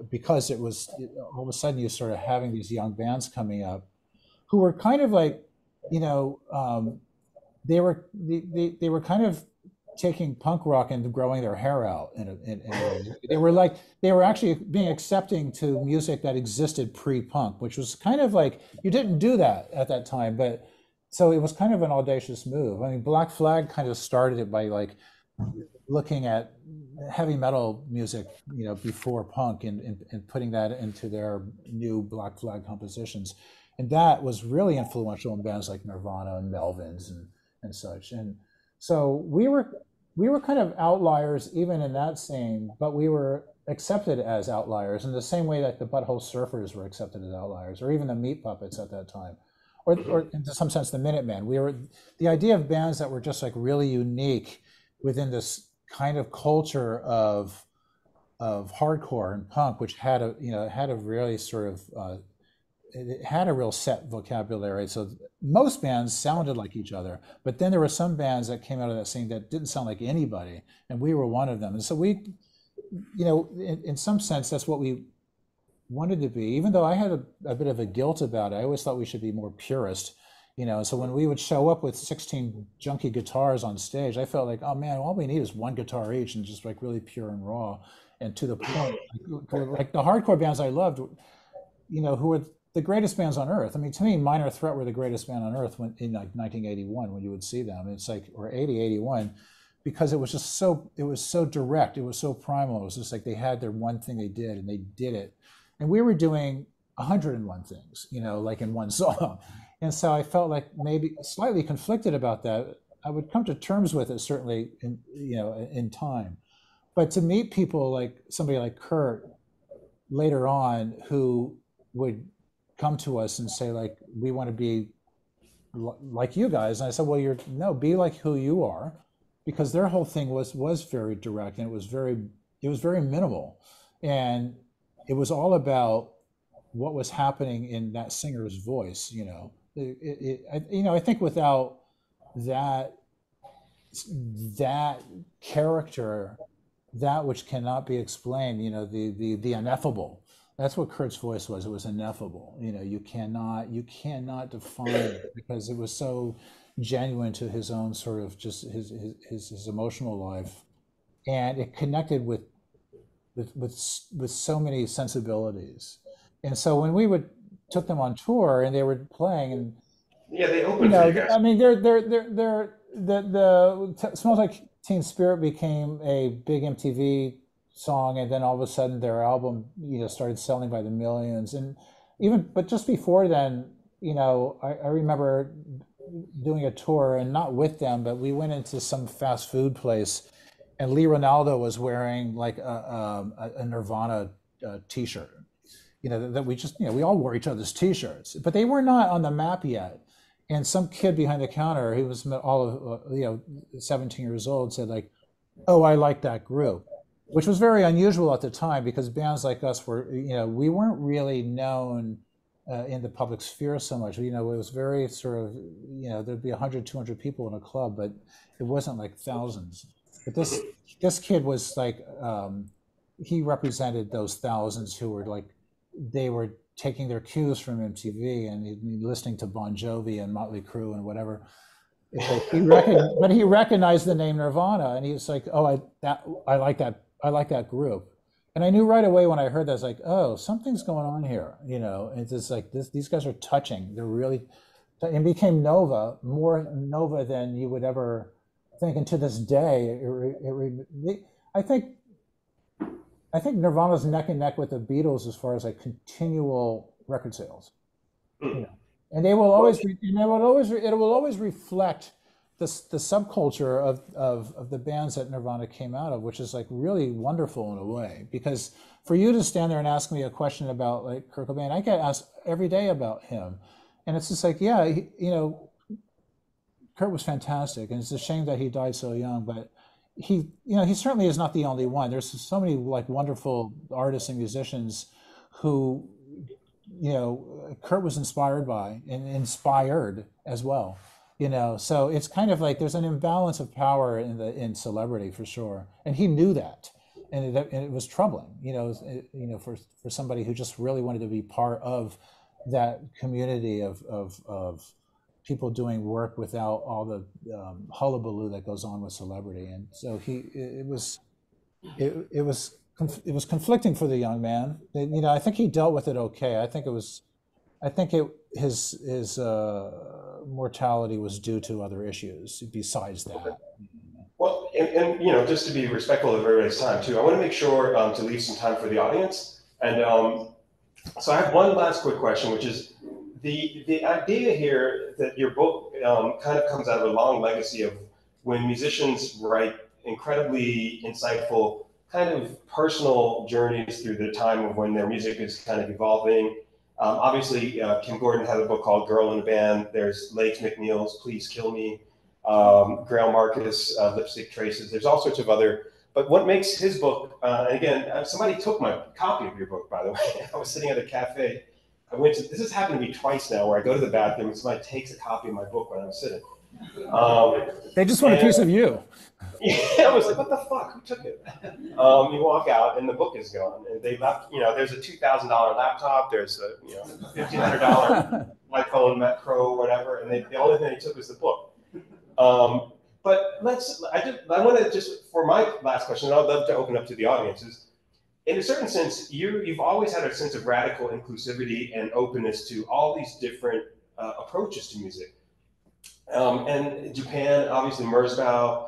because it was all of a sudden you sort of having these young bands coming up who were kind of like, they were kind of taking punk rock and growing their hair out they were actually being accepting to music that existed pre-punk, which was kind of like, you didn't do that at that time, but so it was kind of an audacious move. I mean, Black Flag kind of started it by like looking at heavy metal music, before punk, and putting that into their new Black Flag compositions, and that was really influential in bands like Nirvana and Melvins and such. And so we were kind of outliers even in that scene, but we were accepted as outliers in the same way that the Butthole Surfers were accepted as outliers, or even the Meat Puppets at that time. or in some sense, the Minutemen. We were the idea of bands that were just like really unique within this kind of culture of hardcore and punk, which had a had a really sort of it had a real set vocabulary. So most bands sounded like each other, but then there were some bands that came out of that scene that didn't sound like anybody, and we were one of them. And so we, in some sense, that's what we wanted to be. Even though I had a bit of a guilt about it, I always thought we should be more purist. So when we would show up with 16 junky guitars on stage, I felt like, oh man, all we need is one guitar each and just like really pure and raw and to the point. Like the hardcore bands I loved, who were the greatest bands on earth. I mean, to me, Minor Threat were the greatest band on earth in like 1981 when you would see them. It's like, or 80, 81, because it was so direct. It was so primal. It was just like they had their one thing they did and they did it. And we were doing 101 things, like in one song. And so I felt like maybe slightly conflicted about that. I would come to terms with it certainly in time. But to meet people like somebody like Kurt later on who would come to us and say like, we want to be like you guys. And I said, well, be like who you are, because their whole thing was very direct, and it was very minimal. And it was all about what was happening in that singer's voice. I think without that character, that which cannot be explained, the ineffable. That's what Kurt's voice was. It was ineffable. You cannot define it, because it was so genuine to his own sort of just his emotional life, and it connected with so many sensibilities. And so when we took them on tour and they were playing, and yeah, they opened for you guys. I mean, the Smells Like Teen Spirit became a big MTV song, and then all of a sudden their album started selling by the millions. And but just before then, I remember doing a tour, and not with them, but we went into some fast food place, and Lee Ronaldo was wearing like a Nirvana t-shirt. That we just, we all wore each other's t-shirts, but they were not on the map yet. And some kid behind the counter, he was all of 17 years old, said like, oh, I like that group, which was very unusual at the time, because bands like us were, we weren't really known in the public sphere so much. It was very sort of, there'd be 100, 200 people in a club, but it wasn't like thousands. But this kid was like, he represented those thousands who were like, they were taking their cues from MTV and listening to Bon Jovi and Motley Crue and whatever. But he recognized the name Nirvana, and he was like, "Oh, I like that group." And I knew right away when I heard that, I was like, "Oh, something's going on here." It's just like these guys are touching. They're really, and became more Nova than you would ever think. And to this day, I think Nirvana's neck and neck with the Beatles as far as like continual record sales, and it will always reflect the subculture of the bands that Nirvana came out of, which is like really wonderful in a way. Because for you to stand there and ask me a question about like Kurt Cobain, I get asked every day about him, and it's just like, yeah, Kurt was fantastic, and it's a shame that he died so young, but he certainly is not the only one. There's so many like wonderful artists and musicians who, Kurt was inspired by and inspired as well. So it's kind of like there's an imbalance of power in celebrity for sure, and he knew that, and it was troubling. For somebody who just really wanted to be part of that community of people doing work without all the hullabaloo that goes on with celebrity. And so it was conflicting for the young man. I think he dealt with it okay. His mortality was due to other issues besides that. Well, and just to be respectful of everybody's time too, I want to make sure to leave some time for the audience. And so I have one last quick question, which is, the idea here that your book kind of comes out of a long legacy of when musicians write incredibly insightful kind of personal journeys through the time of when their music is kind of evolving. Obviously, Kim Gordon had a book called Girl in a Band. There's Legs McNeil's Please Kill Me, Grail Marcus, Lipstick Traces. There's all sorts of other, but what makes his book, and again, somebody took my copy of your book, by the way. I was sitting at a cafe. This has happened to me twice now, where I go to the bathroom and somebody takes a copy of my book when I'm sitting. They just want a piece of you. Yeah, I was like, what the fuck? Who took it? You walk out and the book is gone. And they left, there's a $2,000 laptop, there's a $1,500 iPhone Pro, whatever, and the only thing they took was the book. But I want to just, for my last question, and I'd love to open up to the audiences. In a certain sense, you've always had a sense of radical inclusivity and openness to all these different approaches to music. And Japan, obviously, Merzbow,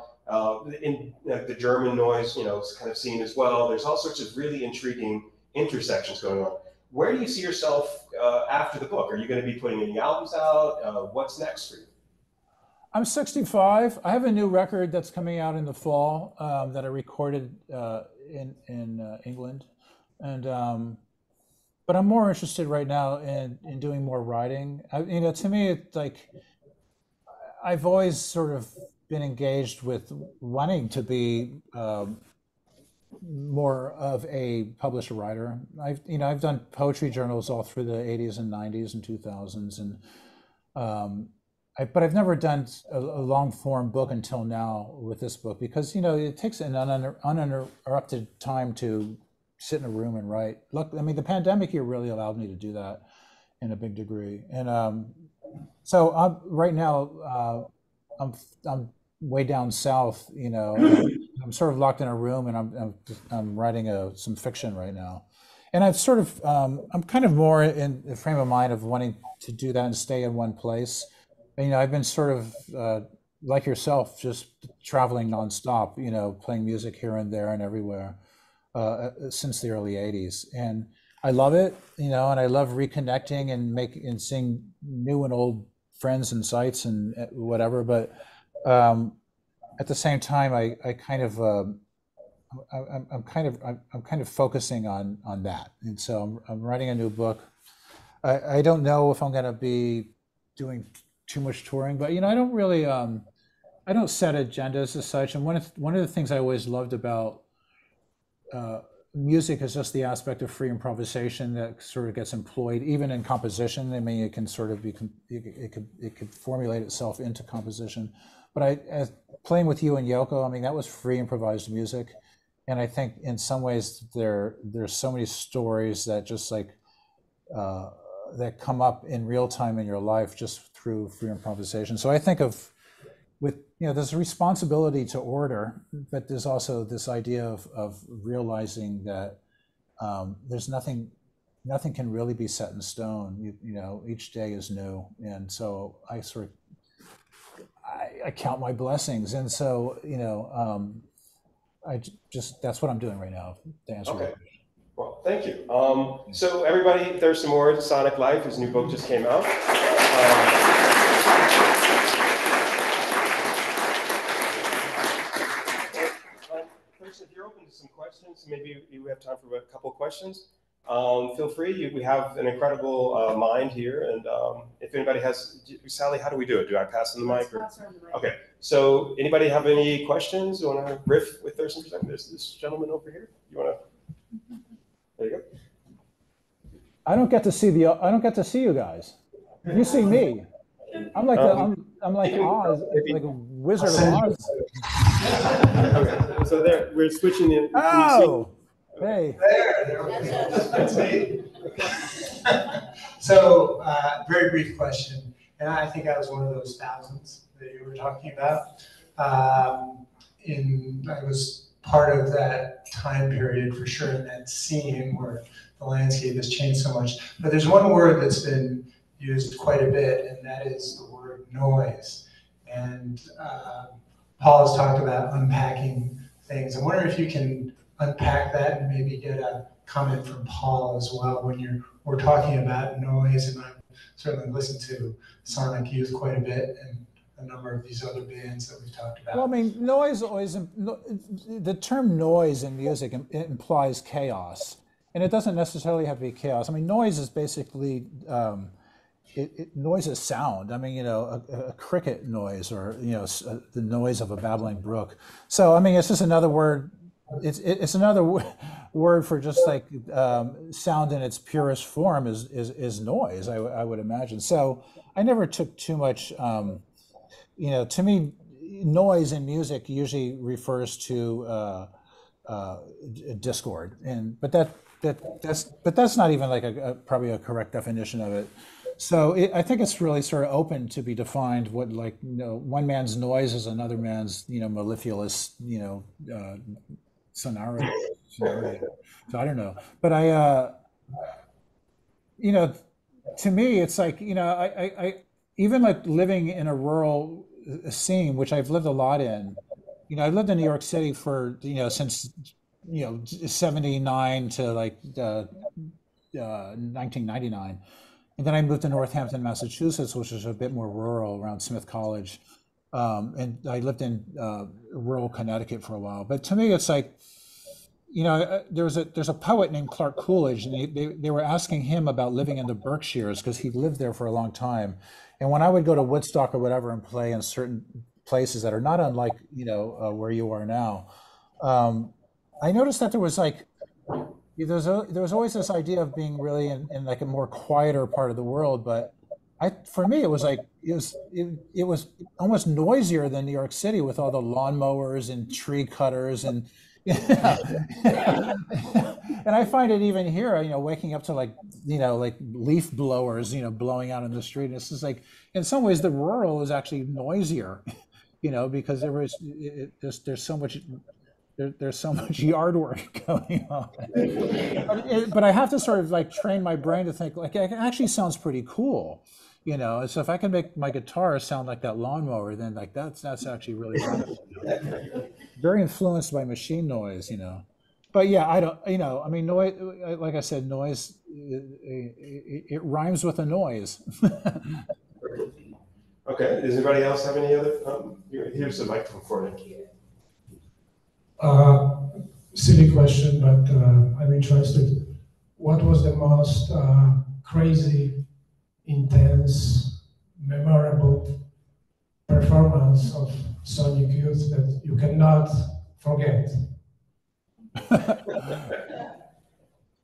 in the German noise, is kind of seen as well. There's all sorts of really intriguing intersections going on. Where do you see yourself after the book? Are you going to be putting any albums out? What's next for you? I'm 65. I have a new record that's coming out in the fall that I recorded in England, and but I'm more interested right now in doing more writing. To me, it's like I've always sort of been engaged with wanting to be more of a published writer. I've done poetry journals all through the 80s and 90s and 2000s, and but I've never done a long form book until now with this book, because it takes an uninterrupted time to sit in a room and write. Look, I mean, the pandemic year really allowed me to do that in a big degree, and so right now I'm way down south, I'm sort of locked in a room, and I'm writing some fiction right now, and I've sort of I'm kind of more in the frame of mind of wanting to do that and stay in one place. I've been sort of like yourself, just traveling nonstop, playing music here and there and everywhere since the early '80s, and I love it, and I love reconnecting and seeing new and old friends and sites and whatever. But at the same time, I'm kind of focusing on that, and so I'm writing a new book. I don't know if I'm going to be doing too much touring, but I don't really I don't set agendas as such. And one of the things I always loved about music is just the aspect of free improvisation that sort of gets employed even in composition. I mean, it can sort of be it could formulate itself into composition. But as playing with you and Yoko, I mean, that was free improvised music, and I think in some ways there's so many stories that just that come up in real time in your life just through free improvisation. So I think there's a responsibility to order, but there's also this idea of realizing that there's nothing can really be set in stone. Each day is new, and so I count my blessings, and so that's what I'm doing right now to answer. Okay. Well, thank you. So everybody, Thurston Moore's Sonic Life, his new book just came out. Thurston, if you're open to some questions, maybe you have time for a couple of questions. Feel free. We have an incredible mind here, and if anybody has, Sally, how do we do it? Do I pass them the mic? Okay. So anybody have any questions? You want to riff with Thurston? There's this gentleman over here. You want to? There you go. I don't get to see you guys. You see me. I'm like Oz, like a Wizard of Oz. Okay. So there, we're switching in. Oh, hey. That's me. So, very brief question, and I think I was one of those thousands that you were talking about. I was part of that time period for sure in that scene where the landscape has changed so much. But there's one word that's been used quite a bit, and that is the word noise. And Paul has talked about unpacking things. I wonder if you can unpack that and maybe get a comment from Paul as well when we're talking about noise. And I've certainly listened to Sonic Youth quite a bit, and a number of these other bands that we've talked about. Well, I mean, noise always, the term noise in music implies chaos. and it doesn't necessarily have to be chaos. I mean, noise is basically noise is sound. I mean, a cricket noise, or the noise of a babbling brook. So I mean, it's just another word. It's another word for just like sound in its purest form is noise. I would imagine. So I never took too much. To me, noise in music usually refers to discord, but that's not even like probably a correct definition of it. So I think it's really sort of open to be defined. What, like, one man's noise is another man's mellifluous sonority. So I don't know, but to me it's like I even like living in a rural scene, which I've lived a lot in. I lived in New York City for since 79 to like 1999. And then I moved to Northampton, Massachusetts, which is a bit more rural around Smith College. And I lived in rural Connecticut for a while. But to me, it's like, there's a poet named Clark Coolidge, and they were asking him about living in the Berkshires because he lived there for a long time. And when I would go to Woodstock or whatever and play in certain places that are not unlike, where you are now, I noticed that there was like, there was always this idea of being really in like a more quieter part of the world, but for me it was like it was almost noisier than New York City with all the lawnmowers and tree cutters and and I find it even here, waking up to like leaf blowers blowing out in the street. And it's just like, in some ways the rural is actually noisier, because there's so much. There's so much yard work going on, but I have to sort of like train my brain to think like it actually sounds pretty cool, So if I can make my guitar sound like that lawnmower, then like that's actually really wonderful. Very influenced by machine noise, But yeah, I don't, I mean, noise. Like I said, noise. It rhymes with a noise. Okay. Does anybody else have any other? Here's the microphone for you. Silly question, but I'm interested. What was the most crazy, intense, memorable performance of Sonic Youth that you cannot forget?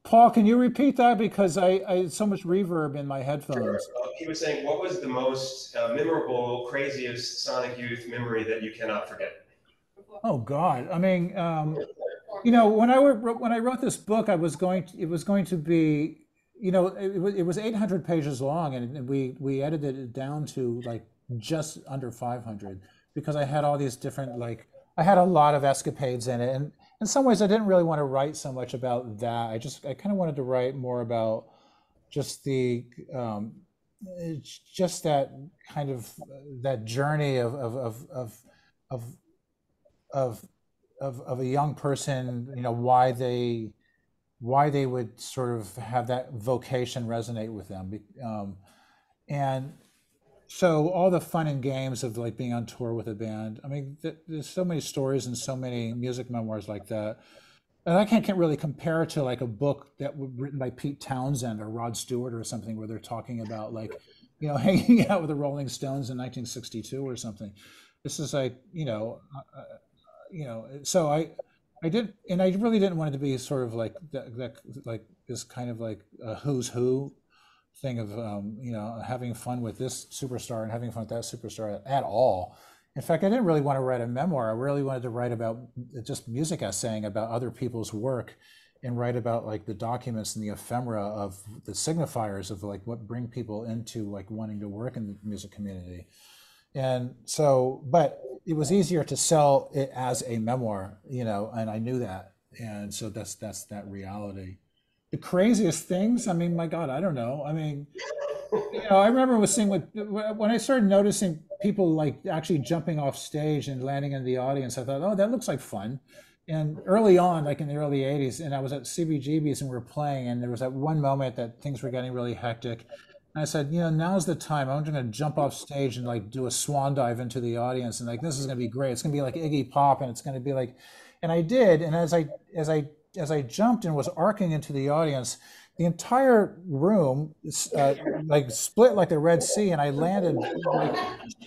Paul, can you repeat that? Because I had so much reverb in my headphones. Sure. He was saying, what was the most memorable, craziest Sonic Youth memory that you cannot forget? Oh God! I mean, when I wrote this book, it was going to be, it was 800 pages long, and we edited it down to like just under 500 because I had all these different I had a lot of escapades in it, and in some ways I didn't really want to write so much about that. I kind of wanted to write more about just just that kind of that journey of a young person, why they would sort of have that vocation resonate with them, and so all the fun and games of like being on tour with a band. I mean, there's so many stories and so many music memoirs like that, and I can't really compare it to like a book that was written by Pete Townsend or Rod Stewart or something where they're talking about like, hanging out with the Rolling Stones in 1962 or something. This is like, so I did, and I really didn't want it to be sort of like that like this kind of like a who's who thing of having fun with this superstar and having fun with that superstar at all. In fact, I didn't really want to write a memoir. I really wanted to write about just music essaying about other people's work, and write about like the documents and the ephemera of the signifiers of like what bring people into like wanting to work in the music community. And so, but it was easier to sell it as a memoir, and I knew that. And so that's that reality. The craziest things, I mean, my God, I don't know. I mean, I remember seeing when I started noticing people like actually jumping off stage and landing in the audience, I thought, oh, that looks like fun. And early on, like in the early 80s, and I was at CBGB's and we were playing, and there was that one moment that things were getting really hectic. And I said, now's the time. I'm going to jump off stage and like do a swan dive into the audience, and like this is going to be great. It's going to be like Iggy Pop, and it's going to be like, and I did. And as I jumped and was arcing into the audience, the entire room like split like the Red Sea, and I landed like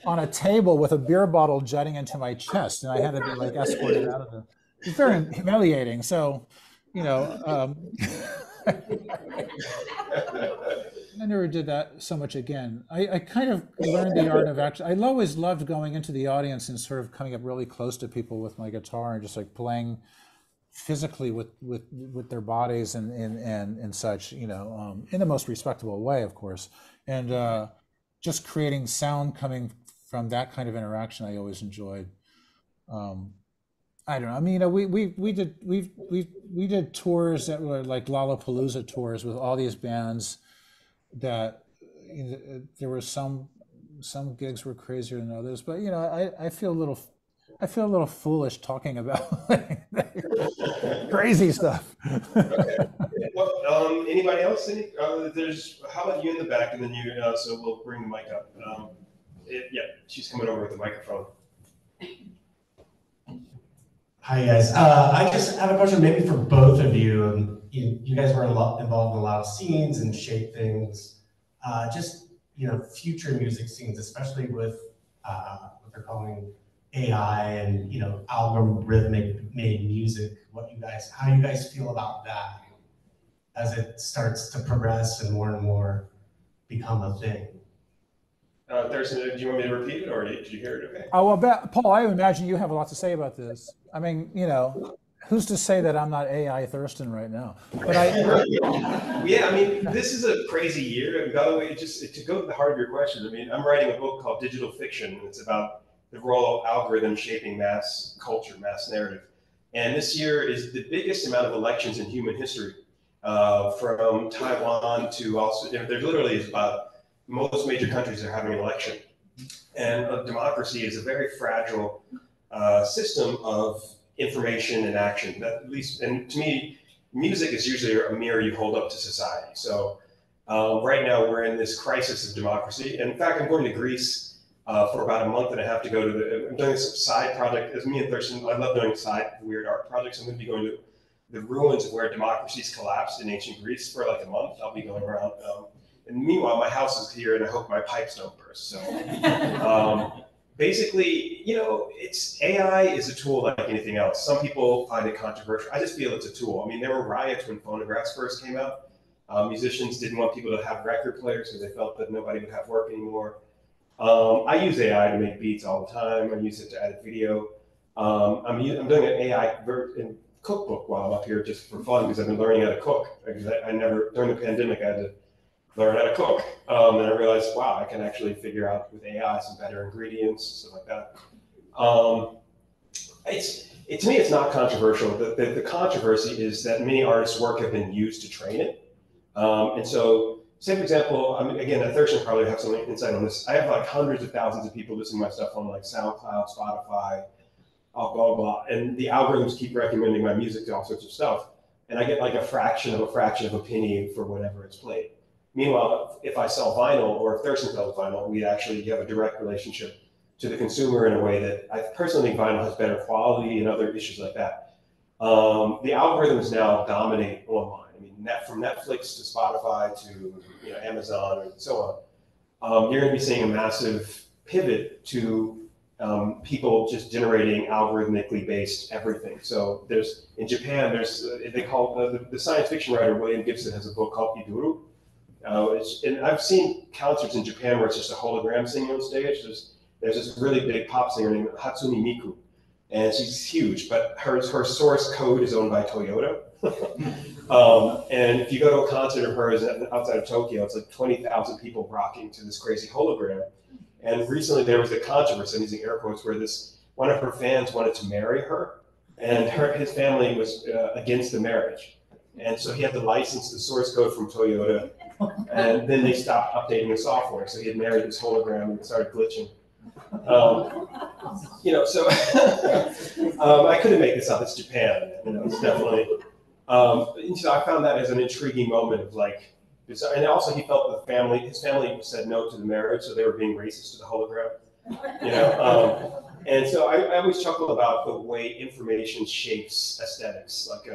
on a table with a beer bottle jutting into my chest, and I had to be like escorted out of the. It was very humiliating. So, you know, I never did that so much again. I kind of learned the art of actually. I always loved going into the audience and sort of coming up really close to people with my guitar and just like playing physically with their bodies and such, you know, in the most respectable way, of course, and just creating sound coming from that kind of interaction. I always enjoyed. I don't know. I mean, we did tours that were like Lollapalooza tours with all these bands. That you know, there were some gigs were crazier than others, but you know, I feel a little foolish talking about crazy stuff. Okay. Well, anybody else? How about you in the back, and then you. So we'll bring the mic up. Yeah, she's coming over with the microphone. Hi guys. I just have a question maybe for both of you. You guys were involved in a lot of scenes and shape things. Just you know, future music scenes, especially with what they're calling AI and you know, algorithmic made music. How you guys feel about that as it starts to progress and more become a thing? Thurston, do you want me to repeat it, or did you hear it okay? Oh, well, Paul, I imagine you have a lot to say about this. I mean, you know, who's to say that I'm not AI Thurston right now? But yeah, I mean, this is a crazy year. And by the way, just to go to the heart of your question, I mean, I'm writing a book called Digital Fiction. It's about the role of algorithm shaping mass culture, mass narrative. And this year is the biggest amount of elections in human history, from Taiwan to also, there literally is about most major countries are having an election. And a democracy is a very fragile system of information and action. That at least, and to me, music is usually a mirror you hold up to society. So right now we're in this crisis of democracy. And in fact, I'm going to Greece for about a month and a half to go to I'm doing this side project. As me and Thurston, I love doing side weird art projects. I'm going to be going to the ruins of where democracies collapsed in ancient Greece for like a month. I'll be going around. And meanwhile, my house is here, and I hope my pipes don't burst. So basically, you know, AI is a tool like anything else. Some people find it controversial. I just feel it's a tool. I mean, there were riots when phonographs first came out. Musicians didn't want people to have record players because they felt that nobody would have work anymore. I use AI to make beats all the time. I use it to edit video. I'm doing an AI cookbook while I'm up here just for fun because I've been learning how to cook. I never, during the pandemic, I had to learn how to cook. And I realized, wow, I can actually figure out with AI some better ingredients, stuff like that. To me, it's not controversial. The controversy is that many artists' work have been used to train it. And so, say for example, I mean, again, Thurston probably have some insight on this. I have like hundreds of thousands of people listening to my stuff on like SoundCloud, Spotify, blah, blah, blah. And the algorithms keep recommending my music to all sorts of stuff. And I get like a fraction of a penny for whatever it's played. Meanwhile, if I sell vinyl or if Thurston sells vinyl, we actually have a direct relationship to the consumer in a way that I personally think vinyl has better quality and other issues like that. The algorithms now dominate online. I mean, from Netflix to Spotify to Amazon and so on. You're going to be seeing a massive pivot to people just generating algorithmically based everything. So in Japan, they call the science fiction writer William Gibson has a book called Iduru. And I've seen concerts in Japan where it's just a hologram singing on stage. There's this really big pop singer named Hatsune Miku, and she's huge, but her source code is owned by Toyota. And if you go to a concert of hers outside of Tokyo, it's like 20,000 people rocking to this crazy hologram. And recently there was a controversy, I'm using air quotes, where one of her fans wanted to marry her, and his family was against the marriage. And so he had to license the source code from Toyota, and then they stopped updating the software. So he had married this hologram and it started glitching. So I couldn't make this up. It's Japan. It's definitely. So I found that as an intriguing moment of like, and also he felt his family said no to the marriage, so they were being racist to the hologram. And so I always chuckle about the way information shapes aesthetics. Like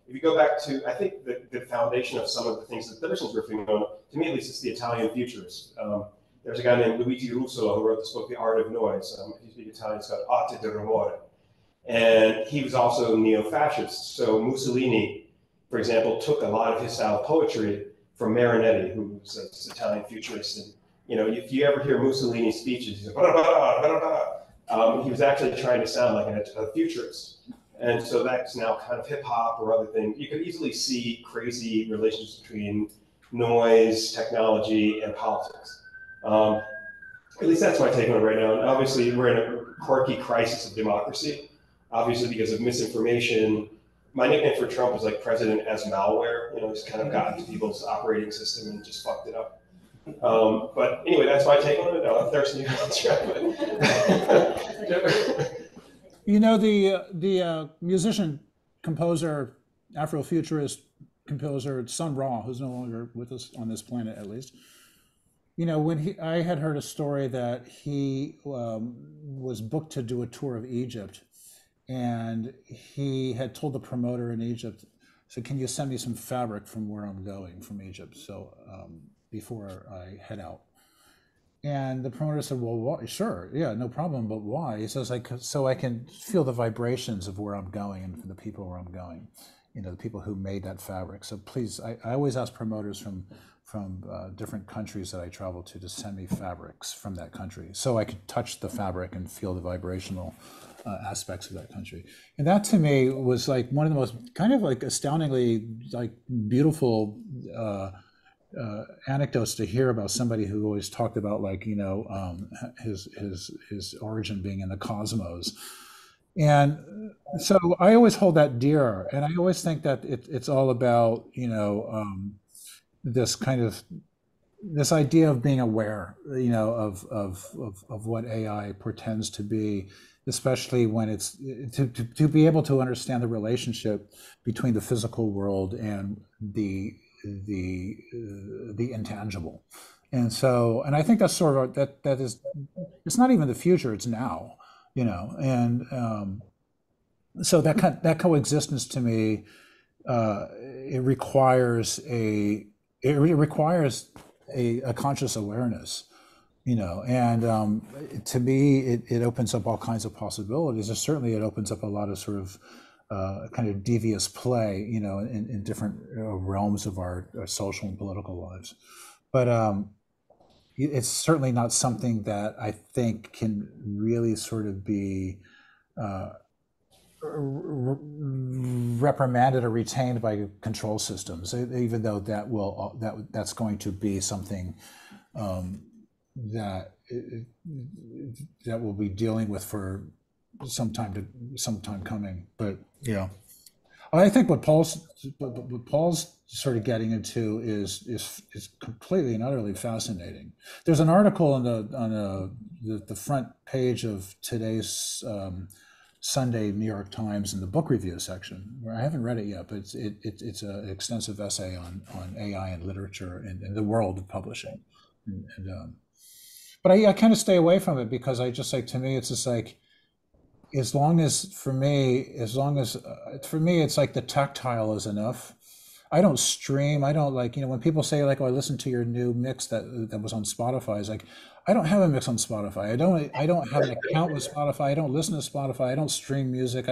if you go back to, I think the foundation of some of the things that Thurston's riffing on, to me at least, it's the Italian futurists. There's a guy named Luigi Russo who wrote this book, The Art of Noise. If you speak Italian, it's called Arte del Rumore. And he was also neo-fascist. So Mussolini, for example, took a lot of his style of poetry from Marinetti, who was an Italian futurist. And if you ever hear Mussolini's speeches, he's like, blah, blah, blah, blah. He was actually trying to sound like a futurist. And so that's now kind of hip hop or other things. You could easily see crazy relationships between noise, technology, and politics. At least that's my take on it right now. And obviously, we're in a quirky crisis of democracy. Obviously, because of misinformation. My nickname for Trump was like president as malware. He's kind of gotten to people's operating system and just fucked it up. But anyway, that's my take on it. I'll let Thurston, you the musician, composer, Afrofuturist composer, Sun Ra, who's no longer with us on this planet at least. When I had heard a story that he was booked to do a tour of Egypt, and he had told the promoter in Egypt, so can you send me some fabric from where I'm going from Egypt, so before I head out. And the promoter said, well, why? Sure, yeah, no problem, but why? He says, so I can feel the vibrations of where I'm going and the people where I'm going, the people who made that fabric. So please, I always ask promoters from different countries that I travel to send me fabrics from that country, so I could touch the fabric and feel the vibrational aspects of that country. And that to me was like one of the most kind of like astoundingly like beautiful anecdotes to hear about somebody who always talked about like his origin being in the cosmos. And so I always hold that dear, and I always think that it's all about this kind of this idea of being aware of what AI pretends to be, especially when it's to be able to understand the relationship between the physical world and the intangible. And I think that's sort of that is, it's not even the future, it's now, and so that coexistence to me, it requires a conscious awareness, and to me, it opens up all kinds of possibilities. And certainly it opens up a lot of sort of kind of devious play, in different realms of our social and political lives. But it's certainly not something that I think can really sort of be reprimanded or retained by control systems, even though that's going to be something that we'll be dealing with for some time coming. But yeah, I think what Paul's sort of getting into is completely and utterly fascinating. There's an article on the front page of today's Sunday New York Times in the book review section, where I haven't read it yet, but it's an extensive essay on AI and literature and the world of publishing. But I kind of stay away from it because I just like, to me, it's just like, for me, it's like the tactile is enough. I don't stream. I don't like, when people say like, oh, I listened to your new mix that was on Spotify. It's like, I don't have a mix on Spotify. I don't have an account with Spotify. I don't listen to Spotify. I don't stream music.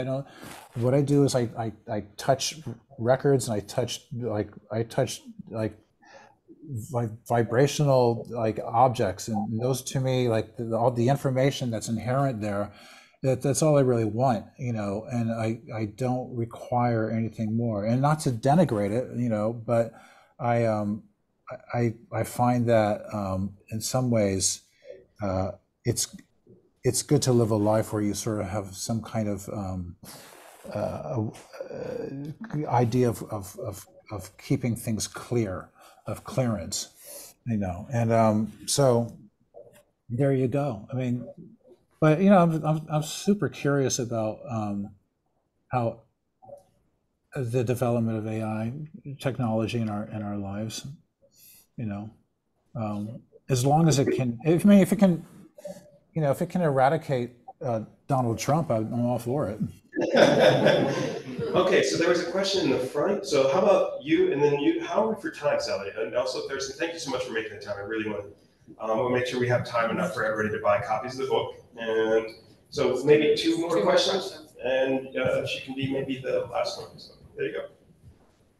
What I do is I touch records, and I touch vibrational like objects, and those to me, like all the information that's inherent there, that's all I really want, and I don't require anything more. And not to denigrate it, but I find that in some ways it's good to live a life where you sort of have some kind of idea of keeping things clear, of clearance, and so there you go. I mean, but I'm super curious about how the development of AI technology in our lives, as long as it can, if it can eradicate Donald Trump, I'm all for it. Okay, so there was a question in the front. So how about you, and then you, how are we for time, Sally? And also Thurston, thank you so much for making the time. I really want to, we'll make sure we have time enough for everybody to buy copies of the book. And so maybe two more questions, and she can be maybe the last one. So there you go.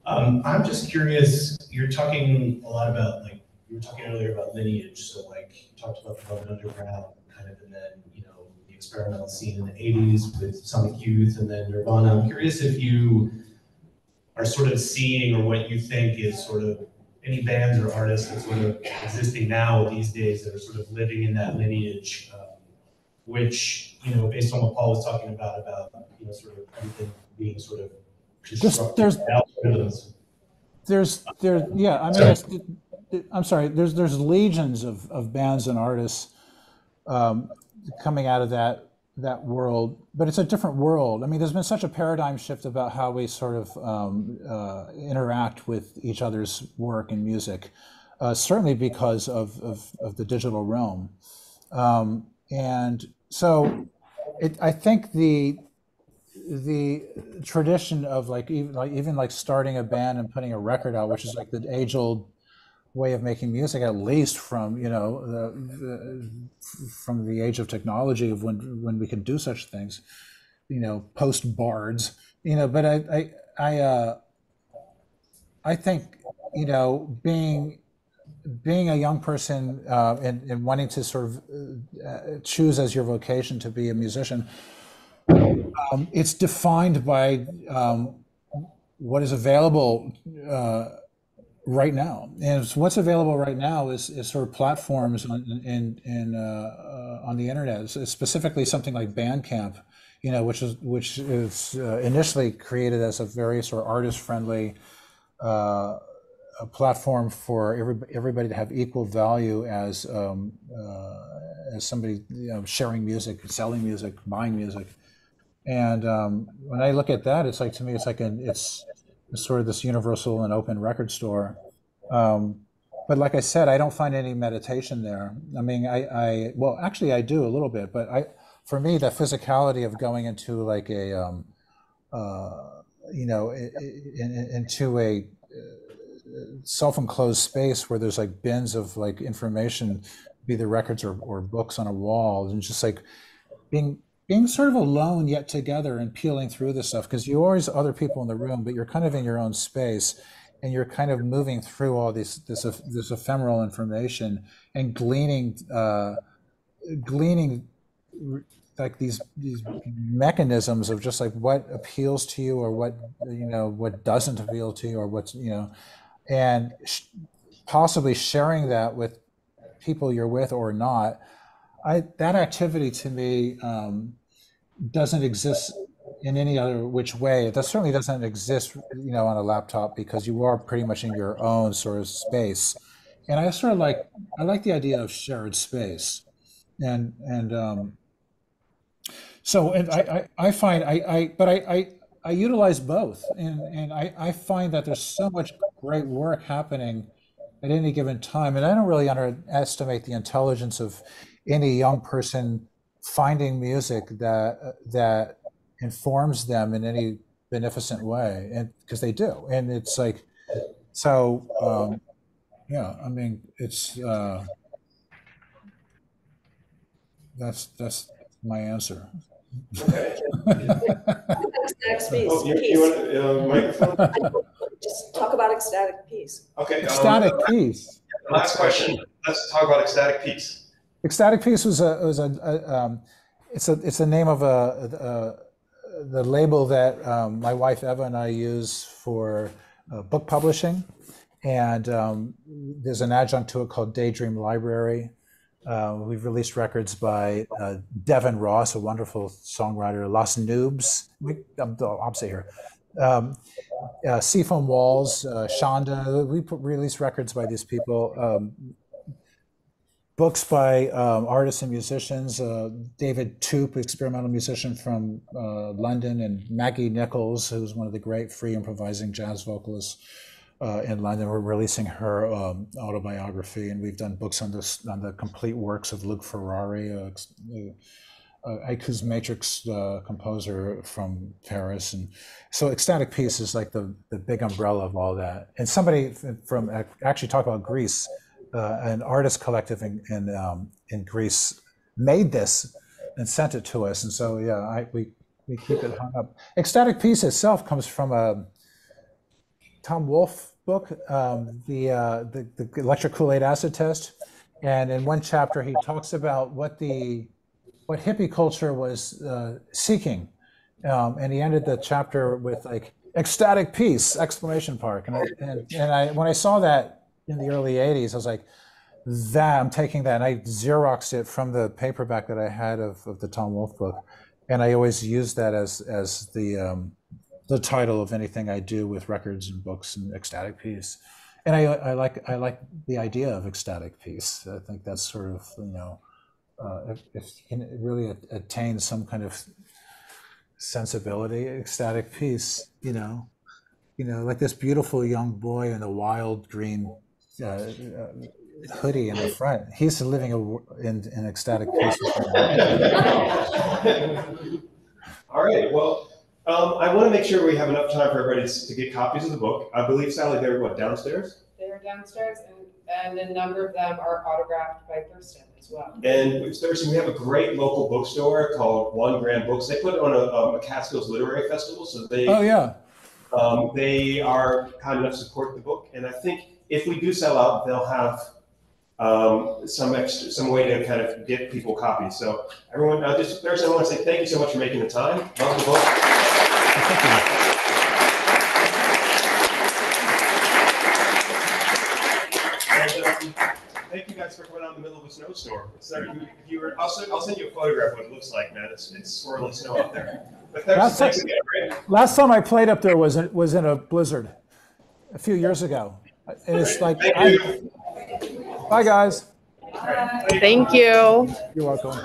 I'm just curious, you're talking a lot about, like, you were talking earlier about lineage. So like, you talked about the Velvet Underground kind of, and then, you know, the experimental scene in the 80s with Sonic Youth and then Nirvana. I'm curious if you are sort of seeing, or what you think is sort of any bands or artists that sort of existing now these days that are sort of living in that lineage, which, you know, based on what Paul was talking about, you know, sort of everything being sort of yeah, I mean, I'm sorry, there's legions of bands and artists coming out of that world, but it's a different world. I mean, there's been such a paradigm shift about how we sort of interact with each other's work and music, certainly because of the digital realm. And so I think the tradition of even starting a band and putting a record out, which is like the age-old way of making music, at least from, you know, from the age of technology of when we could do such things, you know, post bards, you know. But I think, you know, being a young person and wanting to sort of choose as your vocation to be a musician, it's defined by what is available right now. And what's available right now is sort of platforms on the internet, specifically something like Bandcamp, you know, which is initially created as a very sort of artist-friendly a platform for everybody to have equal value as somebody, you know, sharing music, selling music, buying music. And when I look at that, it's like, to me, it's like it's sort of this universal and open record store. But like I said, I don't find any meditation there. I mean, well, actually I do a little bit, but for me, the physicality of going into like a, you know, into a self-enclosed space where there's like bins of like information, be the records or books on a wall, and just like being sort of alone yet together and peeling through this stuff, because you always other people in the room, but you're kind of in your own space, and you're kind of moving through all this ephemeral information and gleaning like these mechanisms of just like what appeals to you, or what, you know, what doesn't appeal to you, or what's, you know, and possibly sharing that with people you're with or not. That activity to me doesn't exist in any other which way. It certainly doesn't exist, you know, on a laptop, because you are pretty much in your own sort of space. And I sort of like the idea of shared space, and so, and I find I utilize both, and I find that there's so much great work happening at any given time, and I don't really underestimate the intelligence of any young person finding music that informs them in any beneficent way, and because they do, and it's like, so yeah, I mean, it's that's my answer. Okay. Ecstatic peace. Oh, you want a microphone? Just talk about ecstatic peace. Okay. Ecstatic peace. Last question. Let's talk about ecstatic peace. Ecstatic peace it's the name of the label that my wife Eva and I use for book publishing, and there's an adjunct to it called Daydream Library. We've released records by Devin Ross, a wonderful songwriter, Los Noobs, I'll say here, Seafoam Walls, Shonda. We released records by these people. Books by artists and musicians, David Toop, experimental musician from London, and Maggie Nichols, who's one of the great free improvising jazz vocalists in London. We're releasing her autobiography, and we've done books on the complete works of Luke Ferrari, Iku's Matrix composer from Paris, and so ecstatic piece is like the big umbrella of all that. And somebody from actually talked about Greece, an artist collective in Greece made this and sent it to us, and so yeah, we keep it hung up. Ecstatic piece itself comes from a Tom Wolfe book, the electric Kool-Aid acid test, and in one chapter he talks about what hippie culture was seeking, and he ended the chapter with like ecstatic peace exclamation mark, and I when I saw that in the early 80s, I was like, I'm taking that, and I Xeroxed it from the paperback that I had of the Tom Wolfe book, and I always use that as the title of anything I do with records and books and ecstatic peace. And I like the idea of ecstatic peace. I think that's sort of, if you can really attain some kind of sensibility, ecstatic peace, like this beautiful young boy in a wild green hoodie in the front. He's living in ecstatic peace. All right. Well, I want to make sure we have enough time for everybody to get copies of the book. I believe, Sally, they're downstairs? They're downstairs, and a number of them are autographed by Thurston as well. And with Thurston, we have a great local bookstore called One Grand Books. They put on a Catskill's Literary Festival, so they are kind enough to support the book. And I think if we do sell out, they'll have some way to kind of get people copies. So everyone, Thurston, I want to say thank you so much for making the time. Love the book. And thank you guys for coming out in the middle of a snowstorm. I'll send you a photograph of what it looks like, man. It's swirling snow out there. But thanks again, right? Last time I played up there was in a blizzard a few years ago. And it's like, bye guys. Thank you. You're welcome.